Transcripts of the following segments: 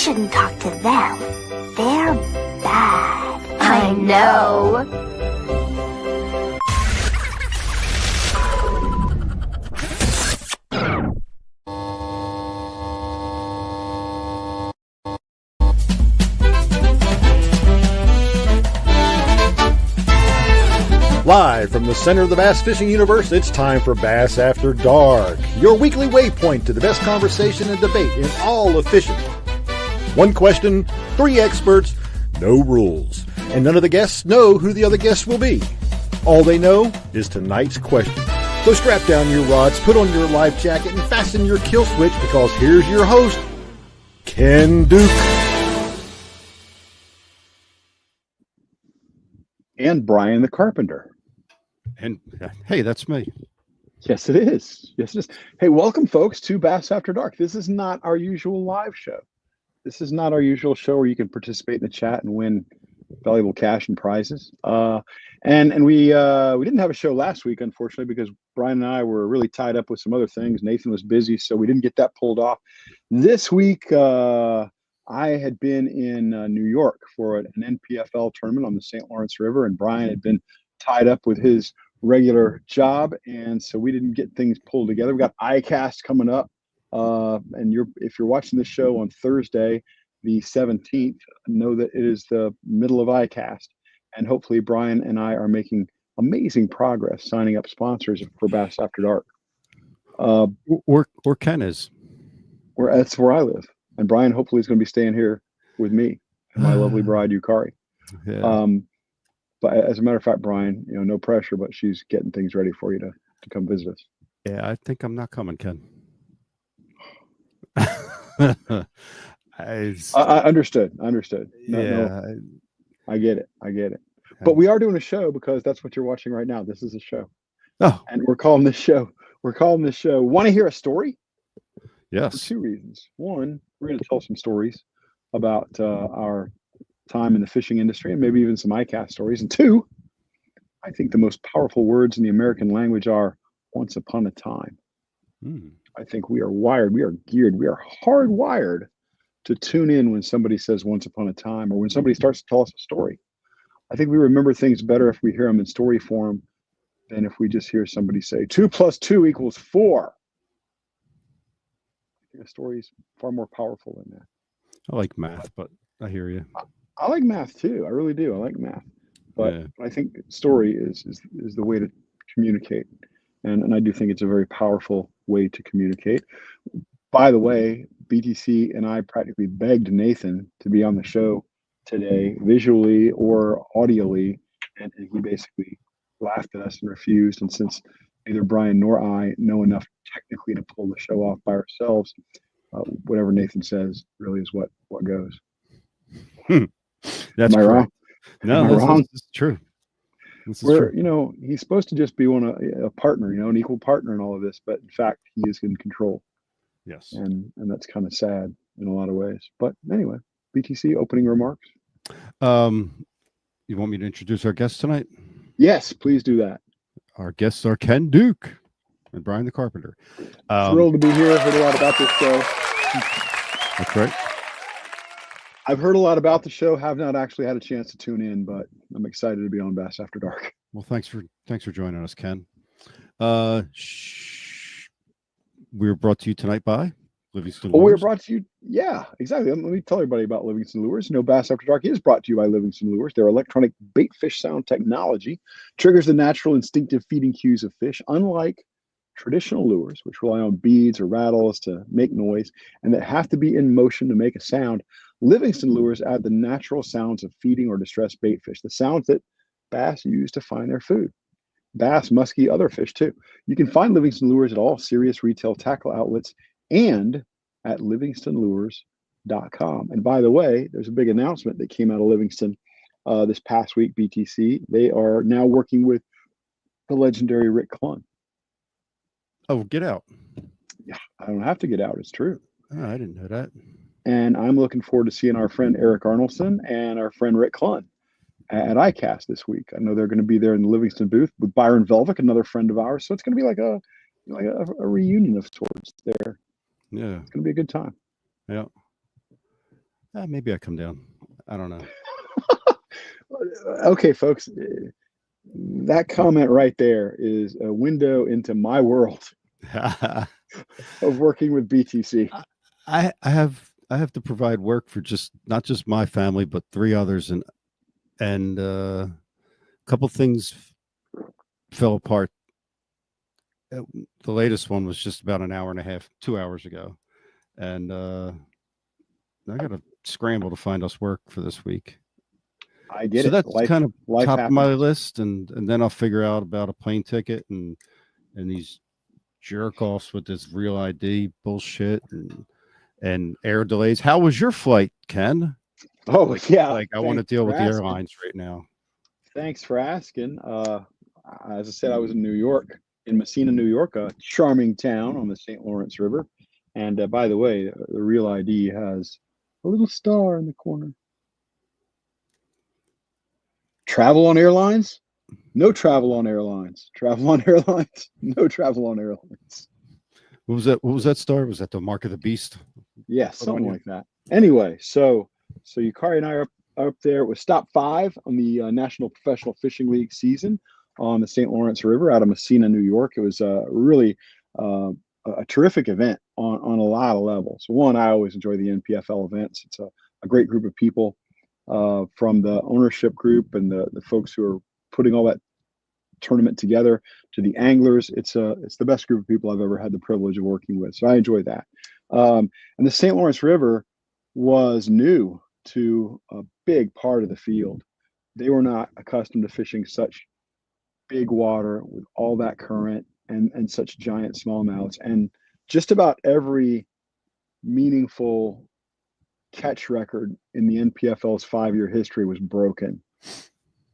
shouldn't talk to them. They're bad. I know. Live from the center of the bass fishing universe, it's time for Bass After Dark, your weekly waypoint to the best conversation and debate in all of fishing. One question, three experts, no rules, and none of the guests know who the other guests will be. All they know is tonight's question. So strap down your rods, put on your life jacket, and fasten your kill switch, because here's your host, Ken Duke. And Brian the Carpenter. And hey, that's me. Yes, it is. Yes, it is. Hey, welcome, folks, to Bass After Dark. This is not our usual live show. This is not our usual show where you can participate in the chat and win valuable cash and prizes. And we didn't have a show last week, unfortunately, because Brian and I were really tied up with some other things. Nathan was busy, so we didn't get that pulled off. This week, I had been in New York for an NPFL tournament on the St. Lawrence River, and Brian had been tied up with his regular job, and so we didn't get things pulled together. We got ICAST coming up, and if you're watching this show on Thursday, the 17th, know that it is the middle of ICAST, and hopefully Brian and I are making amazing progress signing up sponsors for Bass After Dark. Or Ken is. That's where I live. And Brian hopefully is going to be staying here with me and my lovely bride, Yukari. Yeah. But as a matter of fact, Brian, no pressure, but she's getting things ready for you to come visit us. Yeah, I think I'm not coming, Ken. I understood. No, I get it. But we are doing a show because that's what you're watching right now. This is a show. Oh. And we're calling this show. Want to hear a story? Yes. For two reasons. One, we're going to tell some stories about our time in the fishing industry and maybe even some ICAST stories. And two, I think the most powerful words in the American language are once upon a time. I think we are wired, we are geared, we are hardwired to tune in when somebody says once upon a time, or when somebody starts to tell us a story. I think we remember things better if we hear them in story form than if we just hear somebody say 2 + 2 = 4. A story is far more powerful than that. I like math, but I hear you. I like math too. I really do. I like math, but I think story is the way to communicate, and I do think it's a very powerful way to communicate. By the way, BTC and I practically begged Nathan to be on the show today, visually or audially, and he basically laughed at us and refused. And since neither Brian nor I know enough technically to pull the show off by ourselves, whatever Nathan says really is what goes. That's Am I wrong? No, this is true. This is true. He's supposed to just be a partner, an equal partner in all of this, but in fact, he is in control. Yes. And that's kind of sad in a lot of ways. But anyway, BTC, opening remarks. You want me to introduce our guests tonight? Yes, please do that. Our guests are Ken Duke and Brian the Carpenter. Thrilled to be here. Heard a lot about this show. That's right. I've heard a lot about the show. Have not actually had a chance to tune in, but I'm excited to be on Bass After Dark. Well, thanks for joining us, Ken. We're brought to you tonight by Livingston Lures. We're brought to you. Yeah, exactly. Let me tell everybody about Livingston Lures. Bass After Dark is brought to you by Livingston Lures. Their electronic bait fish sound technology triggers the natural instinctive feeding cues of fish, unlike traditional lures, which rely on beads or rattles to make noise and that have to be in motion to make a sound. Livingston Lures add the natural sounds of feeding or distressed bait fish, the sounds that bass use to find their food. Bass, muskie, other fish too. You can find Livingston Lures at all serious retail tackle outlets and at livingstonlures.com. And by the way, there's a big announcement that came out of Livingston this past week, BTC. They are now working with the legendary Rick Clunn. Oh, get out. Yeah, I don't have to get out. It's true. Oh, I didn't know that. And I'm looking forward to seeing our friend Eric Arnoldson and our friend Rick Clunn at ICAST this week. I know they're going to be there in the Livingston booth with Byron Velvick, another friend of ours. So it's going to be like a reunion of sorts there. Yeah. It's going to be a good time. Yeah. Maybe I come down. I don't know. Okay, folks, that comment right there is a window into my world of working with BTC. I have to provide work for not just my family, but 3 others, and a couple things fell apart. The latest one was just about an hour and a half, 2 hours ago, and I got to scramble to find us work for this week. I get So it. that's kind of top of my happens. list, and then I'll figure out about a plane ticket and these jerk offs with this real ID bullshit and air delays. How was your flight, Ken? Oh yeah, Like, I want to deal with the airlines right now. Thanks for asking. As I said, I was in New York, in Messina, New York, a charming town on the St. Lawrence River. And by the way, the real ID has a little star in the corner. Travel on airlines? No travel on airlines. Travel on airlines? No travel on airlines. What was that? What was that star? Was that the mark of the beast? Yeah, something like that. Anyway, so Yukari and I are up there. It was stop 5 on the National Professional Fishing League season on the St. Lawrence River out of Messina, New York. It was really a terrific event on a lot of levels. One, I always enjoy the NPFL events. It's a great group of people from the ownership group and the folks who are putting all that tournament together to the anglers. It's the best group of people I've ever had the privilege of working with. So I enjoy that. And the St. Lawrence River was new to a big part of the field. They were not accustomed to fishing such big water with all that current and such giant smallmouths. And just about every meaningful catch record in the NPFL's 5-year history was broken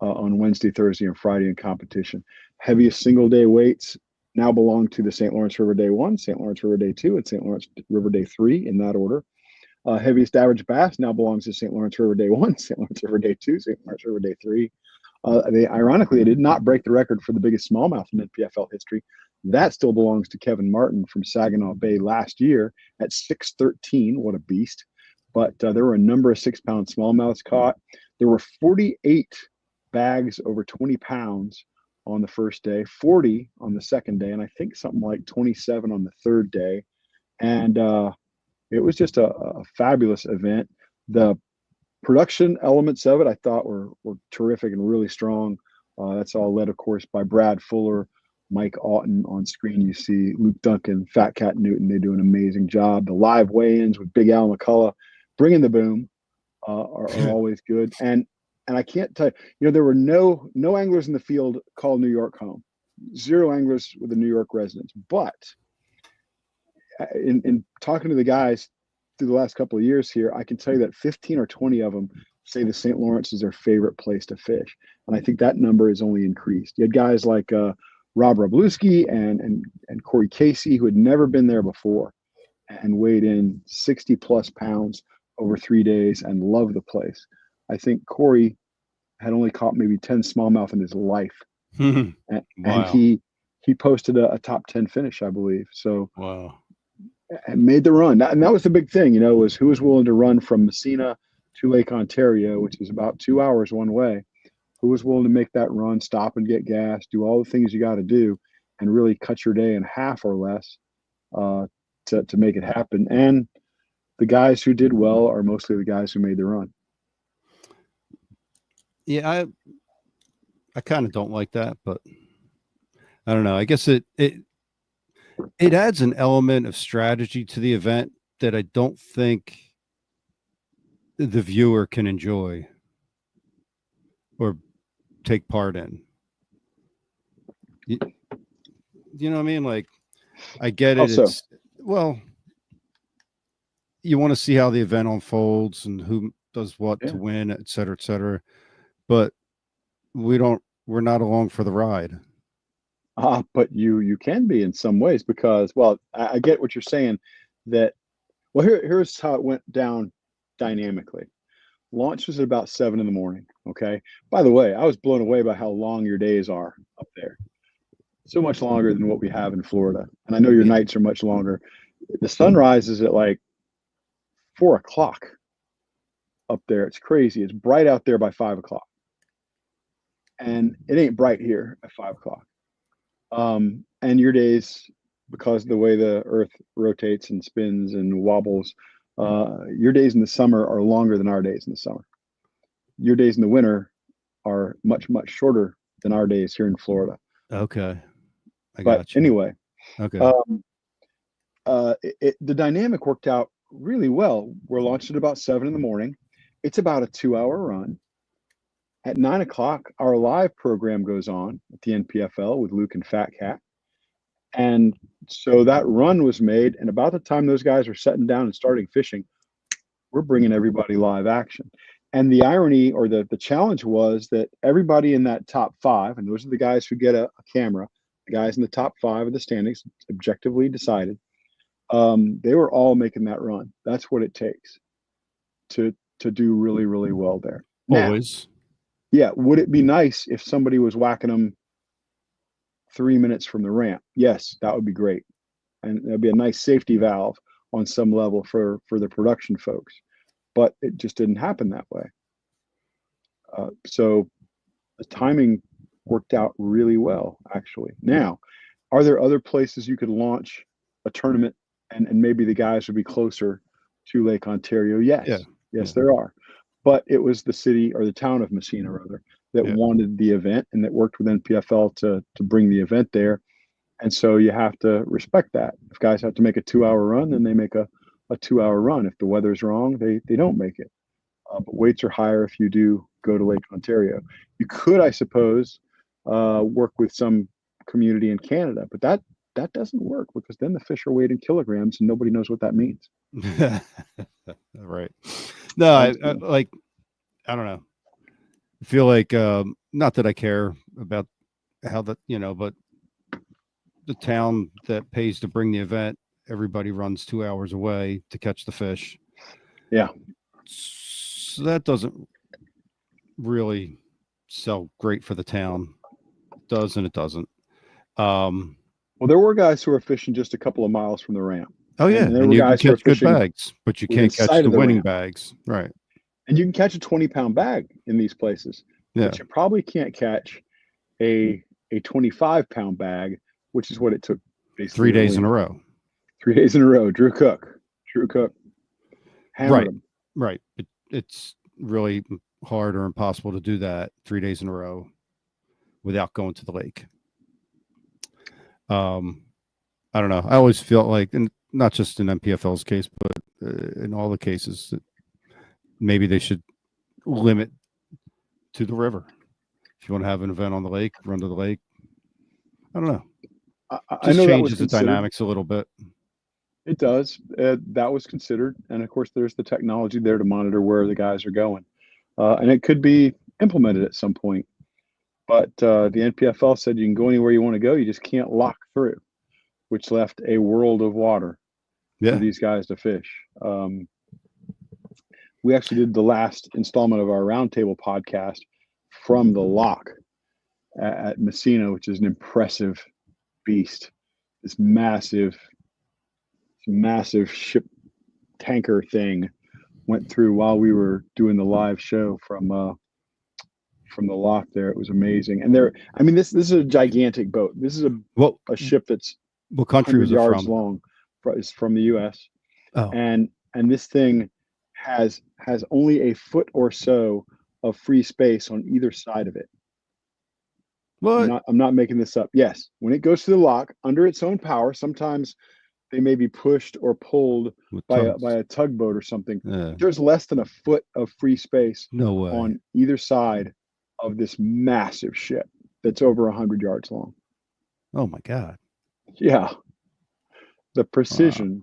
on Wednesday, Thursday, and Friday in competition. Heaviest single day weights now belong to the St. Lawrence River Day 1, St. Lawrence River Day 2, and St. Lawrence River Day 3 in that order. Heaviest average bass now belongs to St. Lawrence River Day 1, St. Lawrence River Day 2, St. Lawrence River Day 3. They did not break the record for the biggest smallmouth in NPFL history. That still belongs to Kevin Martin from Saginaw Bay last year at 613. What a beast. But there were a number of 6-pound smallmouths caught. There were 48 bags over 20 pounds on the first day, 40 on the second day, and I think something like 27 on the third day. And it was just a fabulous event. The production elements of it I thought were terrific and really strong. That's all led, of course, by Brad Fuller, Mike Auten. On screen you see Luke Duncan, Fat Cat Newton. They do an amazing job. The live weigh-ins with Big Al McCullough bringing the boom are always good. And I can't tell you, there were no anglers in the field call New York home. 0 anglers with a New York residence. But in talking to the guys through the last couple of years here, I can tell you that 15 or 20 of them say the St. Lawrence is their favorite place to fish. And I think that number has only increased. You had guys like Rob Robluski and Corey Casey who had never been there before and weighed in 60 plus pounds over 3 days and loved the place. I think Corey had only caught maybe 10 smallmouth in his life. Wow. And he posted a top 10 finish, I believe. So wow. And made the run. And that was the big thing, was who was willing to run from Messina to Lake Ontario, which is about 2 hours one way. Who was willing to make that run, stop and get gas, do all the things you got to do, and really cut your day in half or less to make it happen. And the guys who did well are mostly the guys who made the run. Yeah, I kind of don't like that, but I don't know. I guess it adds an element of strategy to the event that I don't think the viewer can enjoy or take part in. You know what I mean? Like, I get it. Also, you want to see how the event unfolds and who does what to win, et cetera, but we're not along for the ride. But you can be in some ways because, I get what you're saying that, here's how it went down dynamically. Launch was at about 7 in the morning. Okay. By the way, I was blown away by how long your days are up there. So much longer than what we have in Florida. And I know your nights are much longer. The sunrise is at like 4 o'clock. up there. It's crazy. It's bright out there by 5 o'clock. And it ain't bright here at 5 o'clock. And your days, because of the way the earth rotates and spins and wobbles, your days in the summer are longer than our days in the summer. Your days in the winter are much, much shorter than our days here in Florida. Okay. I But got you. anyway, Okay. the dynamic worked out really well. We're launched at about 7 in the morning. It's about a 2-hour run. At 9 o'clock, our live program goes on at the NPFL with Luke and Fat Cat. And so that run was made. And about the time those guys are sitting down and starting fishing, we're bringing everybody live action. And the irony or the challenge was that everybody in that top 5, and those are the guys who get a camera, the guys in the top 5 of the standings, objectively decided, they were all making that run. That's what it takes to do really, really well there. Always. Yeah. Would it be nice if somebody was whacking them 3 minutes from the ramp? Yes, that would be great. And that'd be a nice safety valve on some level for the production folks. But it just didn't happen that way. So the timing worked out really well, actually. Now, are there other places you could launch a tournament and maybe the guys would be closer to Lake Ontario? Yes. Yeah. Yes, there are. But it was the city or the town of Messina, rather, that wanted the event and that worked with NPFL to bring the event there. And so you have to respect that. If guys have to make a 2-hour run, then they make a 2-hour run. If the weather's wrong, they don't make it. But weights are higher if you do go to Lake Ontario. You could, I suppose, work with some community in Canada, but that doesn't work because then the fish are weighed in kilograms and nobody knows what that means. Right. No, I don't know. I feel like, not that I care about how that, but the town that pays to bring the event, everybody runs 2 hours away to catch the fish. Yeah. So that doesn't really sell great for the town. It does and it doesn't. Well, there were guys who were fishing just a couple of miles from the ramp. Oh yeah, and you can catch good bags, but you can't catch the winning bags, right? And you can catch a 20-pound bag in these places, but you probably can't catch a 25-pound bag, which is what it took basically 3 days in a row. 3 days in a row. Drew Cook hammered him. Right. It's really hard or impossible to do that 3 days in a row without going to the lake. I don't know. I always feel like, and not just in NPFL's case, but in all the cases, that maybe they should limit to the river. If you want to have an event on the lake, run to the lake. I don't know. I know changes the dynamics a little bit. It does. That was considered. And of course, there's the technology there to monitor where the guys are going. And it could be implemented at some point. But the NPFL said you can go anywhere you want to go. You just can't lock through, which left a world of water for these guys to fish. We actually did the last installment of our roundtable podcast from the lock at Messina, which is an impressive beast. This massive ship tanker thing went through while we were doing the live show from the lock there. It was amazing. And this is a gigantic boat. This is a ship that's what country was it yards from? long. It's from the US. Oh. And this thing has only a foot or so of free space on either side of it. What? I'm not making this up. Yes, when it goes to the lock under its own power, sometimes they may be pushed or pulled by a tugboat or something. Yeah. There's less than a foot of free space No way. on either side of this massive ship that's over 100 yards long. Oh my God. Yeah. The precision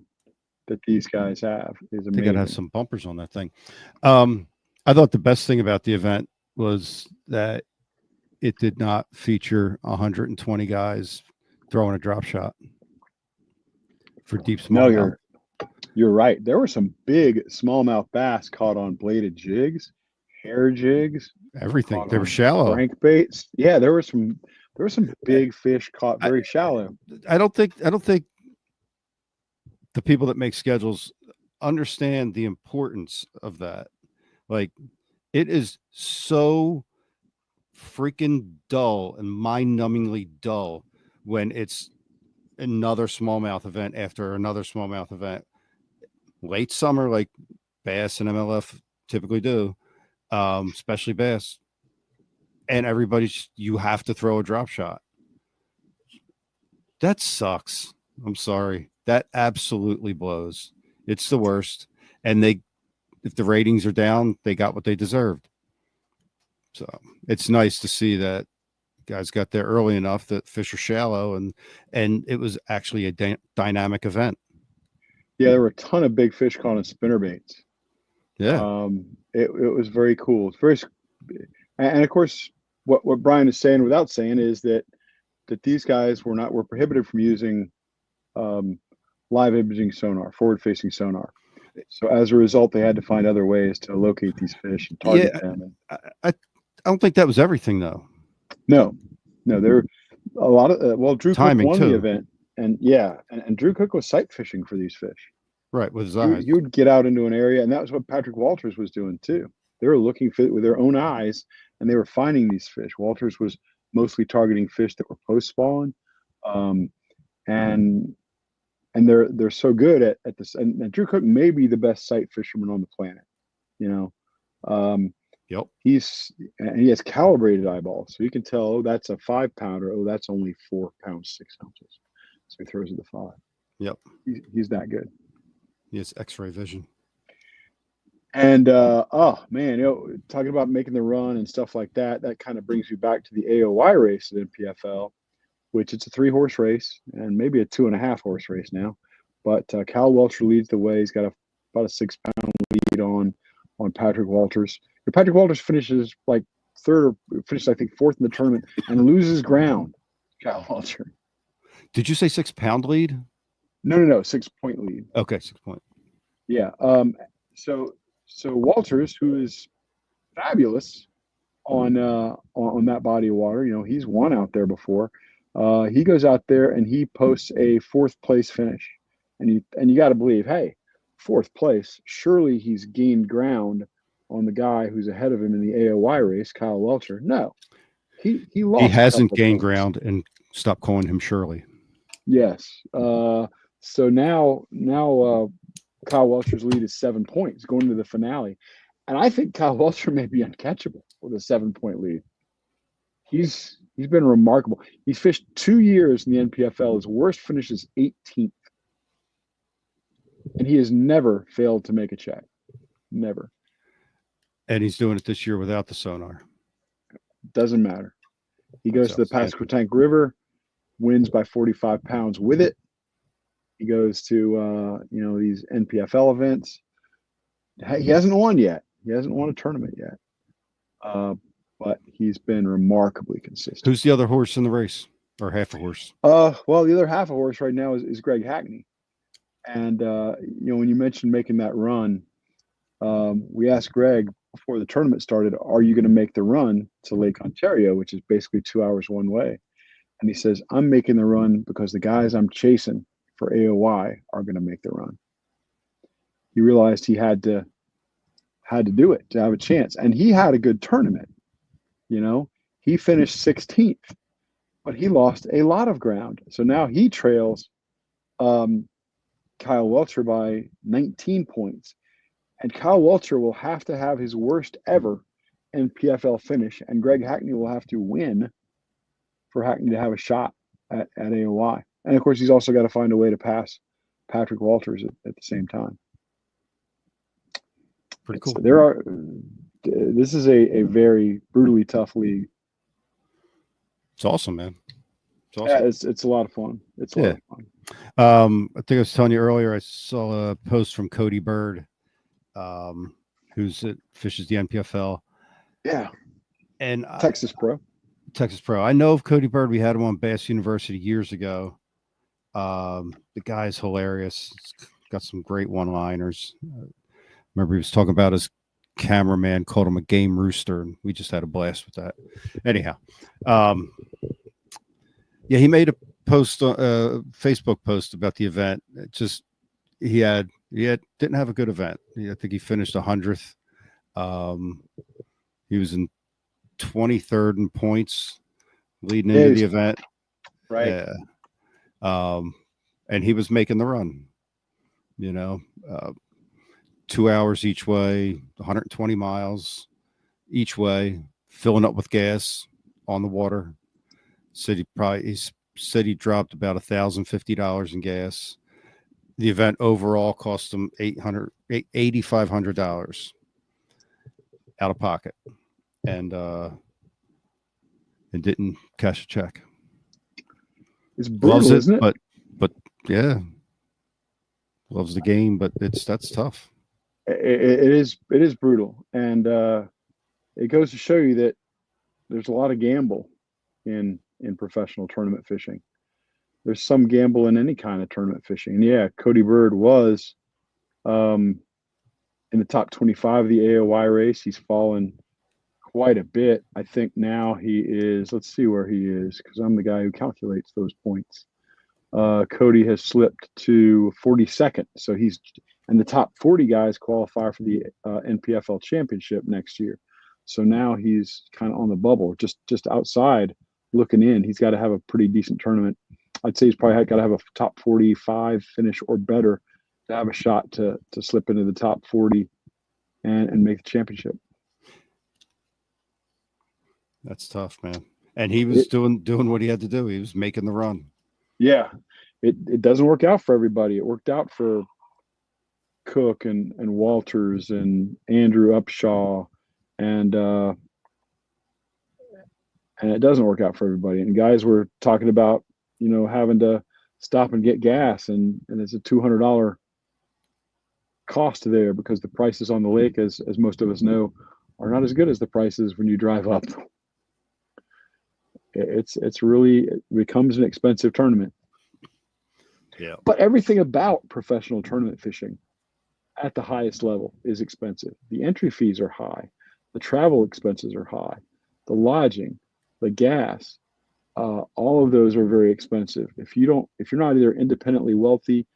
that these guys have is amazing. They got to have some bumpers on that thing. I thought the best thing about the event was that it did not feature 120 guys throwing a drop shot for deep smallmouth. No, you're right. There were some big smallmouth bass caught on bladed jigs, hair jigs, everything. They were shallow. Crankbaits. Yeah, there were some big fish caught very shallow. I don't think the people that make schedules understand the importance of that. Like, it is so freaking dull and mind-numbingly dull when it's another smallmouth event after another smallmouth event. Late summer, like bass and MLF typically do, especially bass, and you have to throw a drop shot. That sucks. I'm sorry. That absolutely blows. It's the worst. And if the ratings are down, they got what they deserved. So it's nice to see that guys got there early enough that fish are shallow, and it was actually a dynamic event. Yeah, there were a ton of big fish caught on spinnerbaits. Yeah. It was very cool. It's very, and of course, what Brian is saying without saying is that these guys were prohibited from using live imaging sonar, forward facing sonar. So as a result, they had to find other ways to locate these fish and target them. I don't think that was everything though. No, there were a lot of Drew timing Cook won too. the event, and Drew Cook was sight fishing for these fish. Right, with his eyes. He would get out into an area, and that was what Patrick Walters was doing too. They were looking with their own eyes, and they were finding these fish. Walters was mostly targeting fish that were post spawn, and they're so good at this. And Drew Cook may be the best sight fisherman on the planet. Yep. He has calibrated eyeballs, so you can tell, oh, that's a 5 pounder. Oh, that's only 4 pounds 6 ounces. So he throws it to 5. Yep. He's that good. He has X-ray vision. And oh man, talking about making the run and stuff like that, that kind of brings you back to the AOY race at NPFL, which it's a 3-horse race and maybe a 2.5-horse race now. But Cal Welcher leads the way. He's got about a 6-pound lead on Patrick Walters. Patrick Walters finishes like third, or finishes I think fourth in the tournament and loses ground. Cal Welcher. Did you say 6-pound lead? No, 6-point lead. Okay, 6 point. Yeah. So Walters, who is fabulous on that body of water, he's won out there before. He goes out there and he posts a 4th place finish, and you got to believe, hey, 4th place, surely he's gained ground on the guy who's ahead of him in the AOY race, Kyle Welcher. No, he lost. He hasn't gained ground, and stop calling him Shirley. Yes. So now Kyle Welcher's lead is 7 points going into the finale. And I think Kyle Welcher may be uncatchable with a 7-point lead. He's been remarkable. He's fished 2 years in the NPFL. His worst finish is 18th. And he has never failed to make a check. Never. And he's doing it this year without the sonar. Doesn't matter. He goes to the Pasquotank River, wins by 45 pounds with it. He goes to these NPFL events. He hasn't won yet. He hasn't won a tournament yet. But he's been remarkably consistent. Who's the other horse in the race, or half a horse? Well, the other half a horse right now is Greg Hackney. And when you mentioned making that run, we asked Greg before the tournament started, "Are you going to make the run to Lake Ontario, which is basically 2 hours one way?" And he says, "I'm making the run because the guys I'm chasing for AOY are going to make the run." He realized he had to do it to have a chance, and he had a good tournament. He finished 16th, but he lost a lot of ground. So now he trails Kyle Welcher by 19 points, and Kyle Welcher will have to have his worst ever NPFL finish, and Greg Hackney will have to win for Hackney to have a shot at AOY. And of course, he's also got to find a way to pass Patrick Walters at the same time. Pretty cool. This is a very brutally tough league. It's awesome, man. It's awesome. Yeah, it's a lot of fun. It's a lot of fun. I think I was telling you earlier, I saw a post from Cody Bird, fishes the NPFL. Yeah. And Texas Pro. I know of Cody Bird. We had him on Bass University years ago. The guy's hilarious. He's got some great one-liners. Remember, he was talking about his cameraman called him a game rooster, and we just had a blast with that. Anyhow, he made a post, Facebook post about the event. It just he didn't have a good event. I think he finished 100th. He was in 23rd in points leading Yeah, into he's- the event. Right. Yeah. And he was making the run, 2 hours each way, 120 miles each way, filling up with gas on the water. He said he dropped about $1,050 in gas. The event overall cost him $8,500 out of pocket, and it didn't cash a check. It's brutal, Loves it, isn't it? But yeah, loves the game, but that's tough. It is brutal, and it goes to show you that there's a lot of gamble in professional tournament fishing. There's some gamble in any kind of tournament fishing. And yeah, Cody Bird was in the top 25 of the AOY race. He's fallen quite a bit. I think now he is, let's see where he is, because I'm the guy who calculates those points. Cody has slipped to 42nd. So and the top 40 guys qualify for the NPFL championship next year. So now he's kind of on the bubble, just outside looking in. He's got to have a pretty decent tournament. I'd say he's probably got to have a top 45 finish or better to have a shot to slip into the top 40 and make the championship. That's tough, man. And he was doing what he had to do. He was making the run. Yeah, it doesn't work out for everybody. It worked out for Cook and Walters and Andrew Upshaw, and it doesn't work out for everybody. And guys were talking about, having to stop and get gas, and it's a $200 cost there because the prices on the lake, as most of us know, are not as good as the prices when you drive up. It becomes an expensive tournament. Yeah. But everything about professional tournament fishing at the highest level is expensive. The entry fees are high. The travel expenses are high. The lodging, the gas, all of those are very expensive. If you're not either independently wealthy,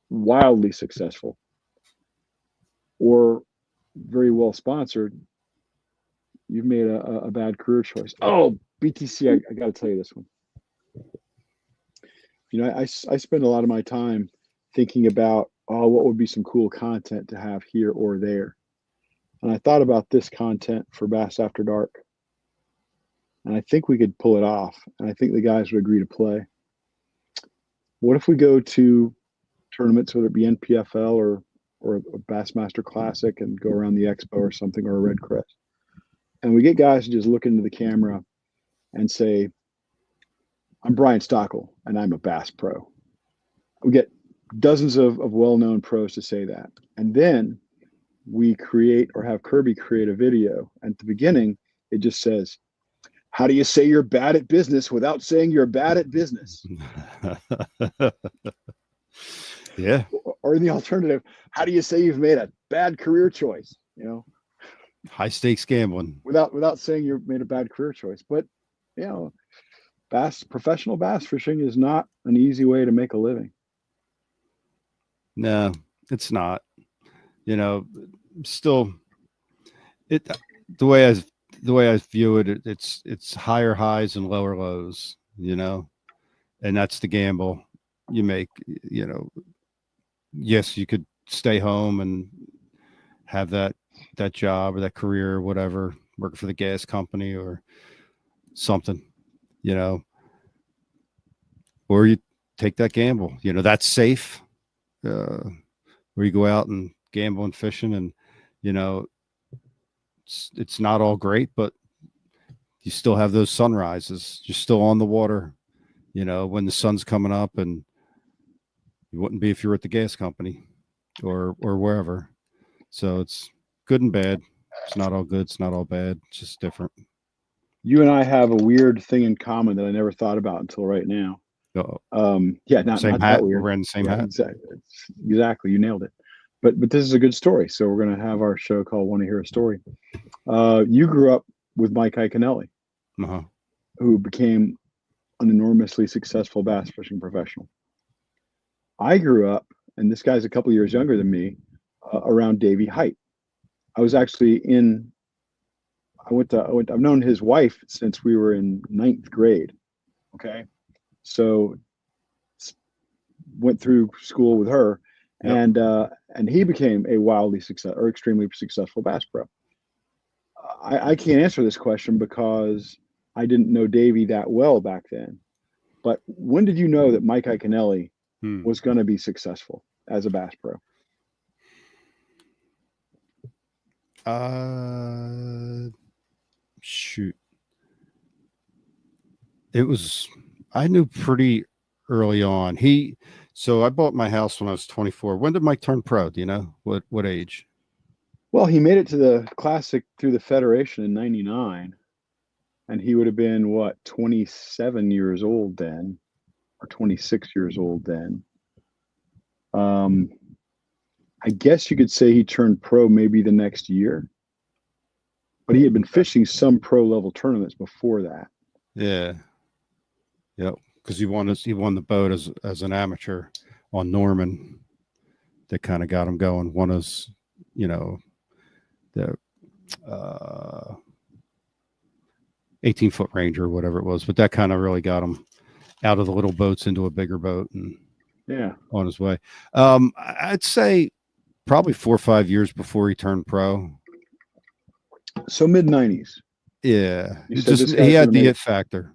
wildly successful, or very well sponsored, you've made a bad career choice. Oh, BTC, I got to tell you this one. I spend a lot of my time thinking about, what would be some cool content to have here or there. And I thought about this content for Bass After Dark. And I think we could pull it off. And I think the guys would agree to play. What if we go to tournaments, whether it be NPFL or a Bassmaster Classic, and go around the Expo or something, or a Red Crest, and we get guys to just look into the camera and say, I'm Brian Stockel and I'm a bass pro. We get dozens of well-known pros to say that. And then we create, or have Kirby create, a video. And at the beginning, it just says, how do you say you're bad at business without saying you're bad at business? Yeah. Or in the alternative, how do you say you've made a bad career choice? High stakes gambling. Without saying you've made a bad career choice. But, professional bass fishing is not an easy way to make a living. No, it's not. Still, the way I view it, it's higher highs and lower lows. And that's the gamble you make. Yes, you could stay home and have that job or that career or whatever, work for the gas company or something, or you take that gamble. That's safe. Where you go out and gamble and fishing, and it's not all great, but you still have those sunrises. You're still on the water, when the sun's coming up, and you wouldn't be if you were at the gas company or wherever. So it's good and bad. It's not all good. It's not all bad. It's just different. You and I have a weird thing in common that I never thought about until right now. Not same not hat. that weird. We're in the same hat. Exactly. You nailed it. But this is a good story. So we're going to have our show called Want to Hear a Story. You grew up with Mike Iaconelli, who became an enormously successful bass fishing professional. I grew up, and this guy's a couple years younger than me, around Davey Height. I was actually in. I've known his wife since we were in 9th grade. Okay, so went through school with her, Yep. and he became a extremely successful bass pro. I can't answer this question because I didn't know Davey that well back then. But when did you know that Mike Iaconelli was going to be successful as a bass pro? Shoot. I knew pretty early on. So I bought my house when I was 24. When did Mike turn pro? Do you know what age? Well, he made it to the Classic through the Federation in '99, and he would have been what, 27 years old then, or 26 years old then. I guess you could say he turned pro maybe the next year, but he had been fishing some pro level tournaments before that. Yeah. Yep. Because he won the boat as an amateur on Norman. That kind of got him going. Won his, the 18-foot Ranger or whatever it was, but that kind of really got him out of the little boats into a bigger boat and on his way. I'd say probably 4 or 5 years before he turned pro. So mid-90s. Yeah. He had the it factor.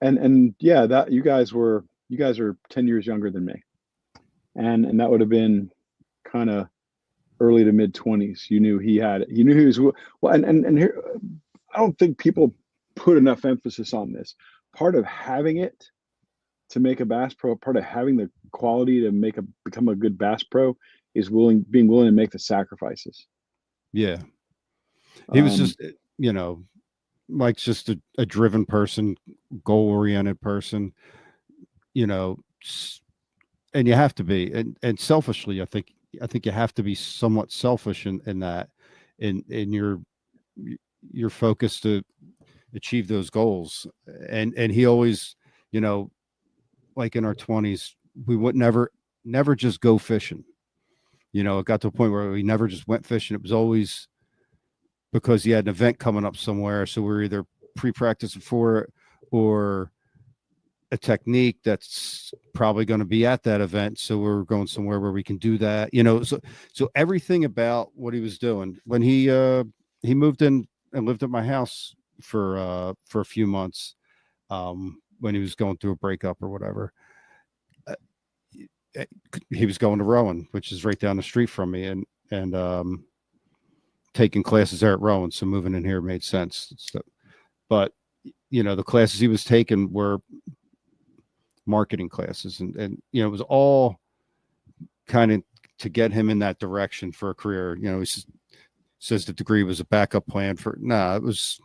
And yeah, that you guys are 10 years younger than me. And that would have been kind of early to mid 20s. You knew he was well, and here, I don't think people put enough emphasis on this. Part of having it to make a bass pro, part of having the quality to become a good bass pro is being willing to make the sacrifices. Yeah. He was just, Mike's just a driven person, goal-oriented person, and you have to be, and selfishly, I think you have to be somewhat selfish in that, in your focus to achieve those goals. And he always, like in our 20s, we would never just go fishing. It got to a point where we never just went fishing. It was always because he had an event coming up somewhere. So we're either pre-practicing for it or a technique that's probably going to be at that event. So we're going somewhere where we can do that, so everything about what he was doing when he moved in and lived at my house for a few months, when he was going through a breakup or whatever. He was going to Rowan, which is right down the street from me, and taking classes there at Rowan. So moving in here made sense. But the classes he was taking were marketing classes, and it was all kind of to get him in that direction for a career. He says the degree was a backup plan it was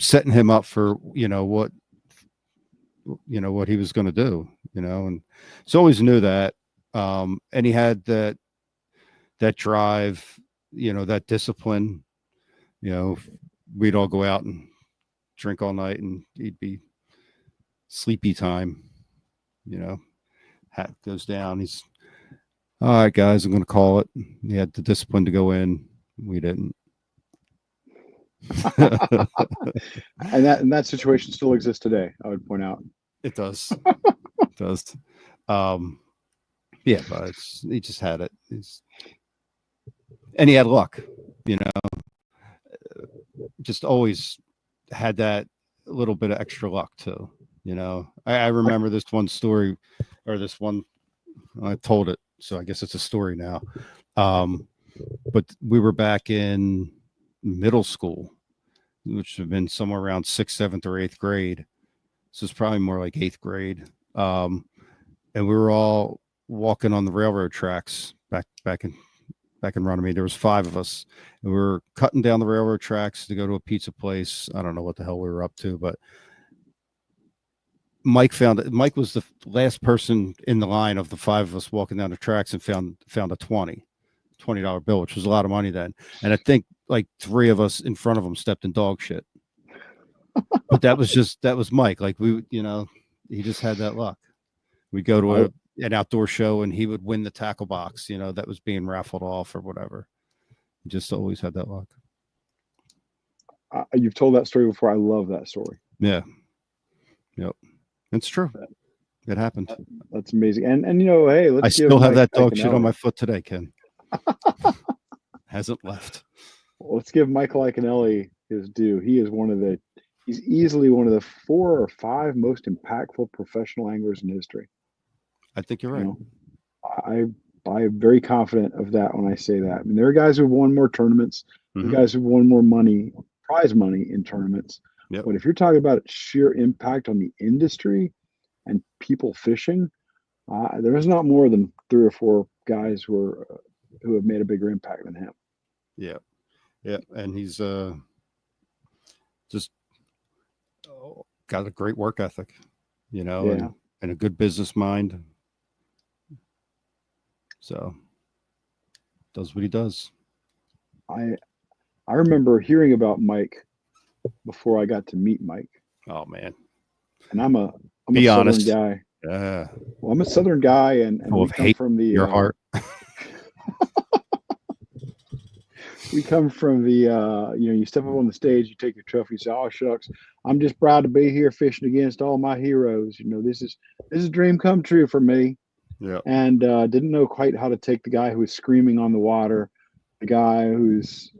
setting him up for what he was going to do, and so always knew that, and he had that drive, that discipline. We'd all go out and drink all night, and he'd be sleepy time, hat goes down. He's all right, guys, I'm going to call it. He had the discipline to go in. We didn't. and that situation still exists today, I would point out. It does. It does. Yeah, but he just had it. And he had luck, just always had that little bit of extra luck too. I remember this one story, or this one, I told it, so I guess it's a story now. But we were back in middle school, which would have been somewhere around 6th, 7th, or 8th grade. So it's probably more like 8th grade. And we were all walking on the railroad tracks back in Runnymede. There was 5 of us, and we were cutting down the railroad tracks to go to a pizza place. I don't know what the hell we were up to, but Mike Mike was the last person in the line of the 5 of us walking down the tracks, and found a $20 bill, which was a lot of money then. And I think like 3 of us in front of him stepped in dog shit. But that was Mike. Like he just had that luck. We'd go to an outdoor show, and he would win the tackle box, that was being raffled off or whatever. He just always had that luck. You've told that story before. I love that story. Yeah. Yep. It's true. It happened. That's amazing. And hey, let's I give still have Mike that dog shit on Iaconelli- my foot today, Ken. Hasn't left. Let's give Michael Iaconelli his due. He's easily one of the 4 or 5 most impactful professional anglers in history. I think you're right. I'm very confident of that when I say that. I mean, there are guys who've won more tournaments, there are Mhm. guys who've won more money, prize money in tournaments. Yep. But if you're talking about sheer impact on the industry and people fishing, there is not more than 3 or 4 guys who have made a bigger impact than him. Yeah. Yeah. And he's just got a great work ethic, Yeah. and a good business mind. So does what he does. I remember hearing about Mike before I got to meet Mike. Oh man. And I'm a Be Southern honest. guy. Yeah. Well, I'm a Southern guy, and Full we of come hate from the Your heart. we come from the you step up on the stage, you take your trophy, you say, "Oh shucks, I'm just proud to be here fishing against all my heroes. This is a dream come true for me." Yeah. And didn't know quite how to take the guy who was screaming on the water, the guy who's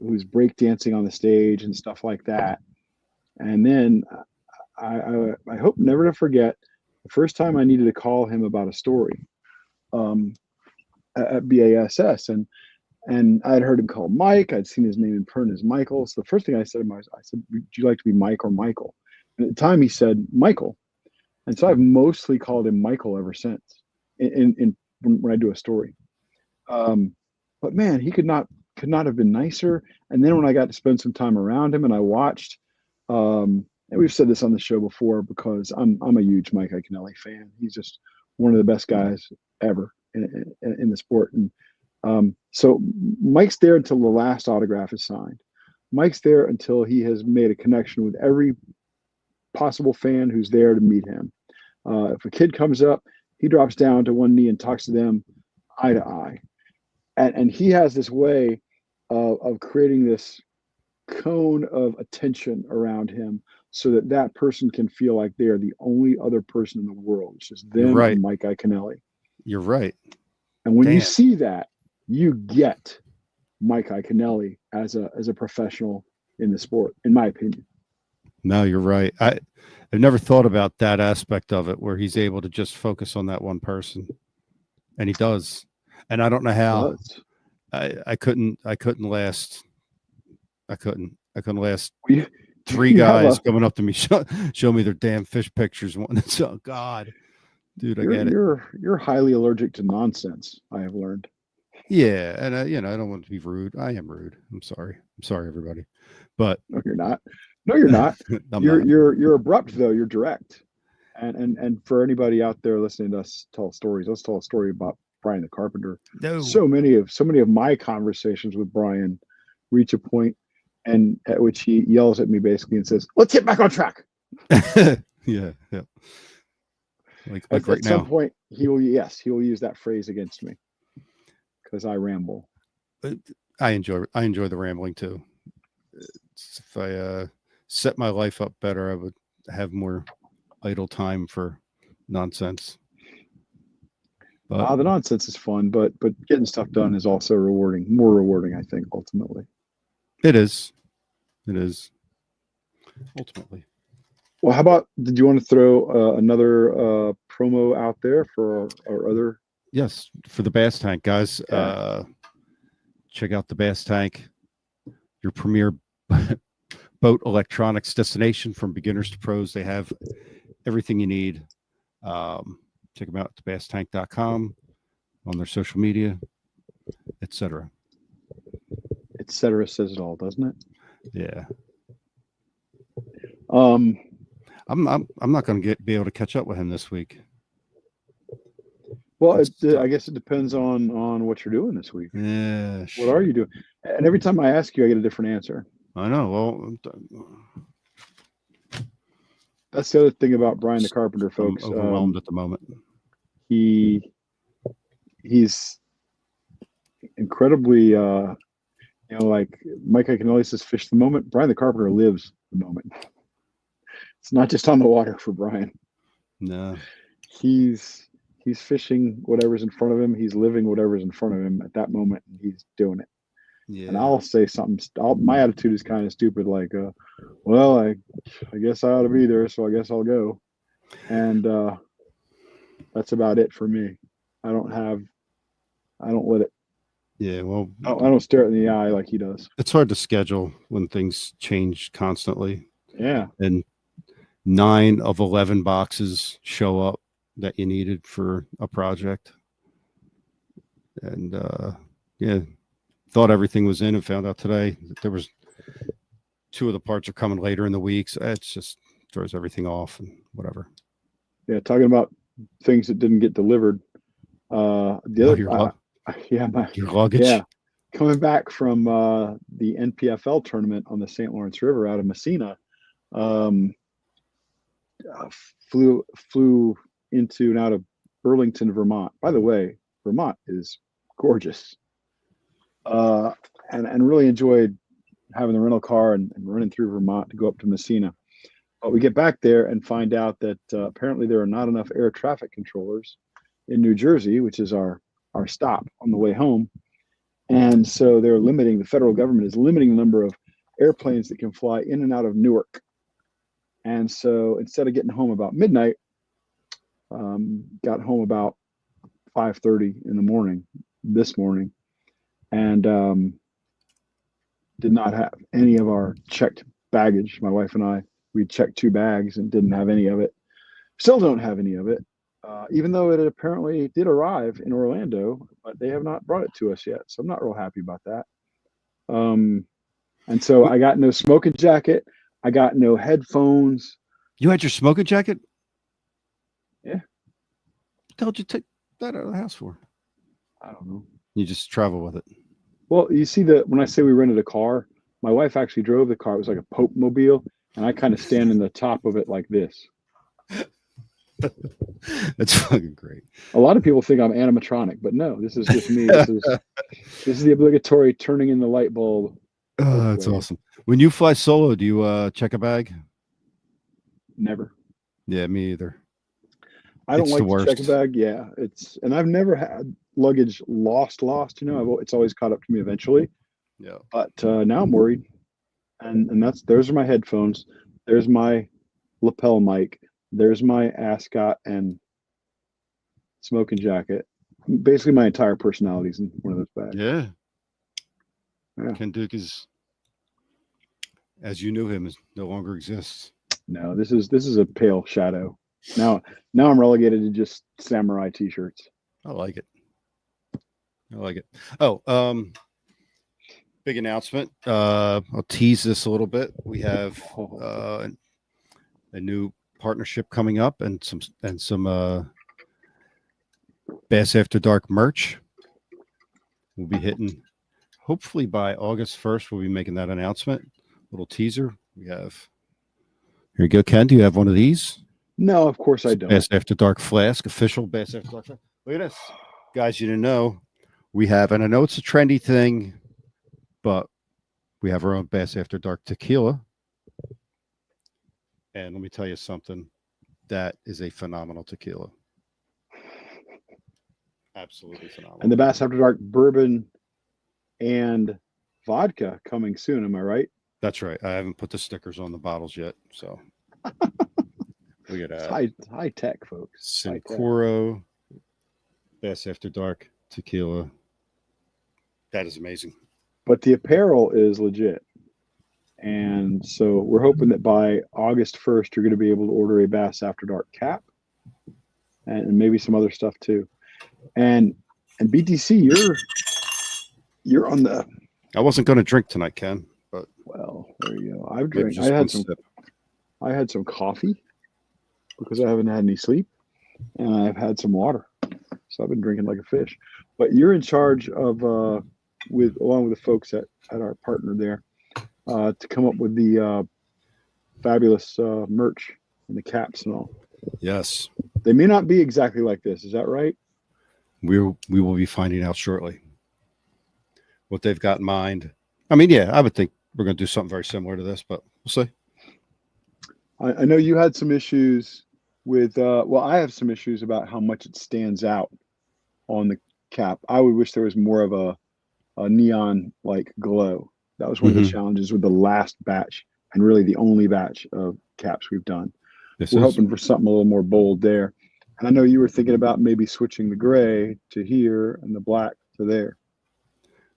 breakdancing on the stage and stuff like that. And then I hope never to forget the first time I needed to call him about a story at BASS, and I'd heard him called Mike. I'd seen his name in print as Michael. So the first thing I said to him was, "Would you like to be Mike or Michael?" And at the time he said Michael, and so I've mostly called him Michael ever since. When I do a story, but man, he could not have been nicer. And then when I got to spend some time around him and I watched, and we've said this on the show before because I'm a huge Mike Iaconelli fan. He's just one of the best guys ever in the sport. And so Mike's there until the last autograph is signed. Mike's there until he has made a connection with every possible fan who's there to meet him. If a kid comes up, he drops down to one knee and talks to them eye to eye. And he has this way of creating this cone of attention around him so that person can feel like they're the only other person in the world. It's just them right. and Mike Iaconelli. You're right. And when Damn. you see that, you get Mike Iaconelli as a professional in the sport, in my opinion. No, you're right. I've never thought about that aspect of it where he's able to just focus on that one person, and he does. And I don't know how. I couldn't last. I couldn't last. You 3 guys coming up to me, show me their damn fish pictures. Oh God, dude, I get it. You're highly allergic to nonsense. I have learned. Yeah, and I don't want to be rude. I am rude. I'm sorry, everybody. But no, you're not. No, you're not. You're abrupt though. You're direct. And for anybody out there listening to us tell stories, let's tell a story about Brian the Carpenter. No. So many of my conversations with Brian reach a point and at which he yells at me basically and says, "Let's get back on track." yeah. Like at right now. Some point he will use that phrase against me because I ramble. I enjoy the rambling too. If I set my life up better, I would have more idle time for nonsense. But the nonsense is fun, but getting stuff done is also rewarding, more rewarding, I think, ultimately. It is. Ultimately. Well, how about, did you want to throw another promo out there for our other? Yes, for the Bass Tank, guys. Yeah. Check out the Bass Tank, your premier boat electronics destination from beginners to pros. They have everything you need. Check them out at thebasstank.com, on their social media, etc. Etc. says it all, doesn't it? Yeah. I'm not going to be able to catch up with him this week. Well, I guess it depends on what you're doing this week. Yeah. What are you doing? And every time I ask you, I get a different answer. I know. Well, that's the other thing about Brian the Carpenter, folks. I'm overwhelmed at the moment. He's incredibly You know, like Mike Iaconelli says, fish the moment. Brian the Carpenter lives the moment. It's not just on the water for Brian. No. He's fishing whatever's in front of him. He's living whatever's in front of him at that moment, and he's doing it. Yeah. And I'll say something. My attitude is kind of stupid, like, well, I guess I ought to be there, so I guess I'll go. And that's about it for me. I don't let it. Yeah. Well, I don't stare it in the eye like he does. it's hard to schedule when things change constantly. Yeah. And 9 of 11 boxes show up that you needed for a project. And yeah, thought everything was in and found out today that there was 2 of the parts are coming later in the week. So it just throws everything off and whatever. Yeah. Talking about things that didn't get delivered. The other, Your luggage. Yeah. Coming back from the NPFL tournament on the St. Lawrence River out of Messina, flew into and out of Burlington, Vermont. By the way, Vermont is gorgeous, and really enjoyed having the rental car and running through Vermont to go up to Messina. But we get back there and find out that apparently there are not enough air traffic controllers in New Jersey, which is our stop on the way home. And so the federal government is limiting the number of airplanes that can fly in and out of Newark. And so instead of getting home about midnight, got home about 5:30 in the morning this morning, and did not have any of our checked baggage. My wife and I, we checked 2 bags and didn't have any of it. Still don't have any of it, even though it apparently did arrive in Orlando, but they have not brought it to us yet. So I'm not real happy about that. And so I got no smoking jacket. I got no headphones. You had your smoking jacket? Yeah. What the hell did you take that out of the house for? I don't know. You just travel with it. Well, you see when I say we rented a car, my wife actually drove the car. It was like a Pope mobile, and I kind of stand in the top of it like this. That's fucking great. A lot of people think I'm animatronic, but no, this is just me. This is the obligatory turning in the light bulb. Oh, that's awesome. When you fly solo, do you check a bag? Never. Yeah, me either. I don't like to check a bag. Yeah, and I've never had luggage lost. You know, it's always caught up to me eventually. Yeah. But now I'm worried, and those are my headphones. There's my lapel mic. There's my ascot and smoking jacket. Basically, my entire personality's in one of those bags. Yeah. Yeah. Ken Duke is, as you knew him, no longer exists. No, this is a pale shadow. Now I'm relegated to just samurai t-shirts. I like it. Oh, big announcement. I'll tease this a little bit. We have a new partnership coming up and some Bass After Dark merch. We'll be hitting hopefully by August 1st. We'll be making that announcement. Little teaser. We have here you go, Ken. Do you have one of these? No, of course I don't. Bass After Dark flask, official Bass After Dark flask. Look at this. Guys, you didn't know. We have, and I know it's a trendy thing, but we have our own Bass After Dark tequila. And let me tell you something. That is a phenomenal tequila. Absolutely phenomenal. And the Bass After Dark bourbon and vodka coming soon. Am I right? That's right. I haven't put the stickers on the bottles yet. So look at that. High tech, folks. Sincoro Bass After Dark tequila. That is amazing. But the apparel is legit. And so we're hoping that by August 1st, you're going to be able to order a Bass After Dark cap and maybe some other stuff too. And BTC, you're on the. I wasn't going to drink tonight, Ken, but well, there you go. I've drank. I had some coffee because I haven't had any sleep, and I've had some water, so I've been drinking like a fish. But you're in charge of along with the folks at our partner there to come up with the fabulous merch and the caps and all. Yes, they may not be exactly like this. Is that right? We will be finding out shortly what they've got in mind. I mean, yeah, I would think we're going to do something very similar to this, but we'll see. I know you had some issues with, well, I have some issues about how much it stands out on the cap. I would wish there was more of a neon like glow. That was one of the challenges with the last batch and really the only batch of caps we've done. We're hoping for something a little more bold there. And I know you were thinking about maybe switching the gray to here and the black to there.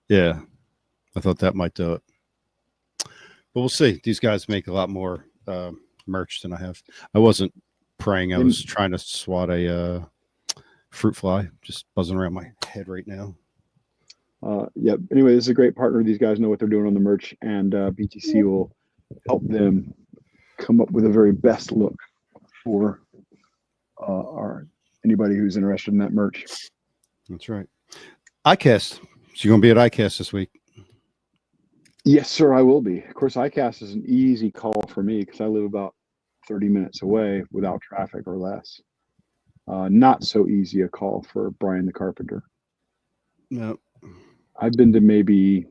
Yeah, I thought that might do it. But we'll see. These guys make a lot more merch than I have. I wasn't praying. I was trying to swat a fruit fly, just buzzing around my head right now. Yeah. Anyway, this is a great partner. These guys know what they're doing on the merch, and BTC will help them come up with the very best look for anybody who's interested in that merch. That's right. ICAST. So you're going to be at ICAST this week? Yes, sir, I will be. Of course, ICAST is an easy call for me because I live about 30 minutes away without traffic or less. Not so easy a call for Brian the Carpenter. No. I've been to maybe,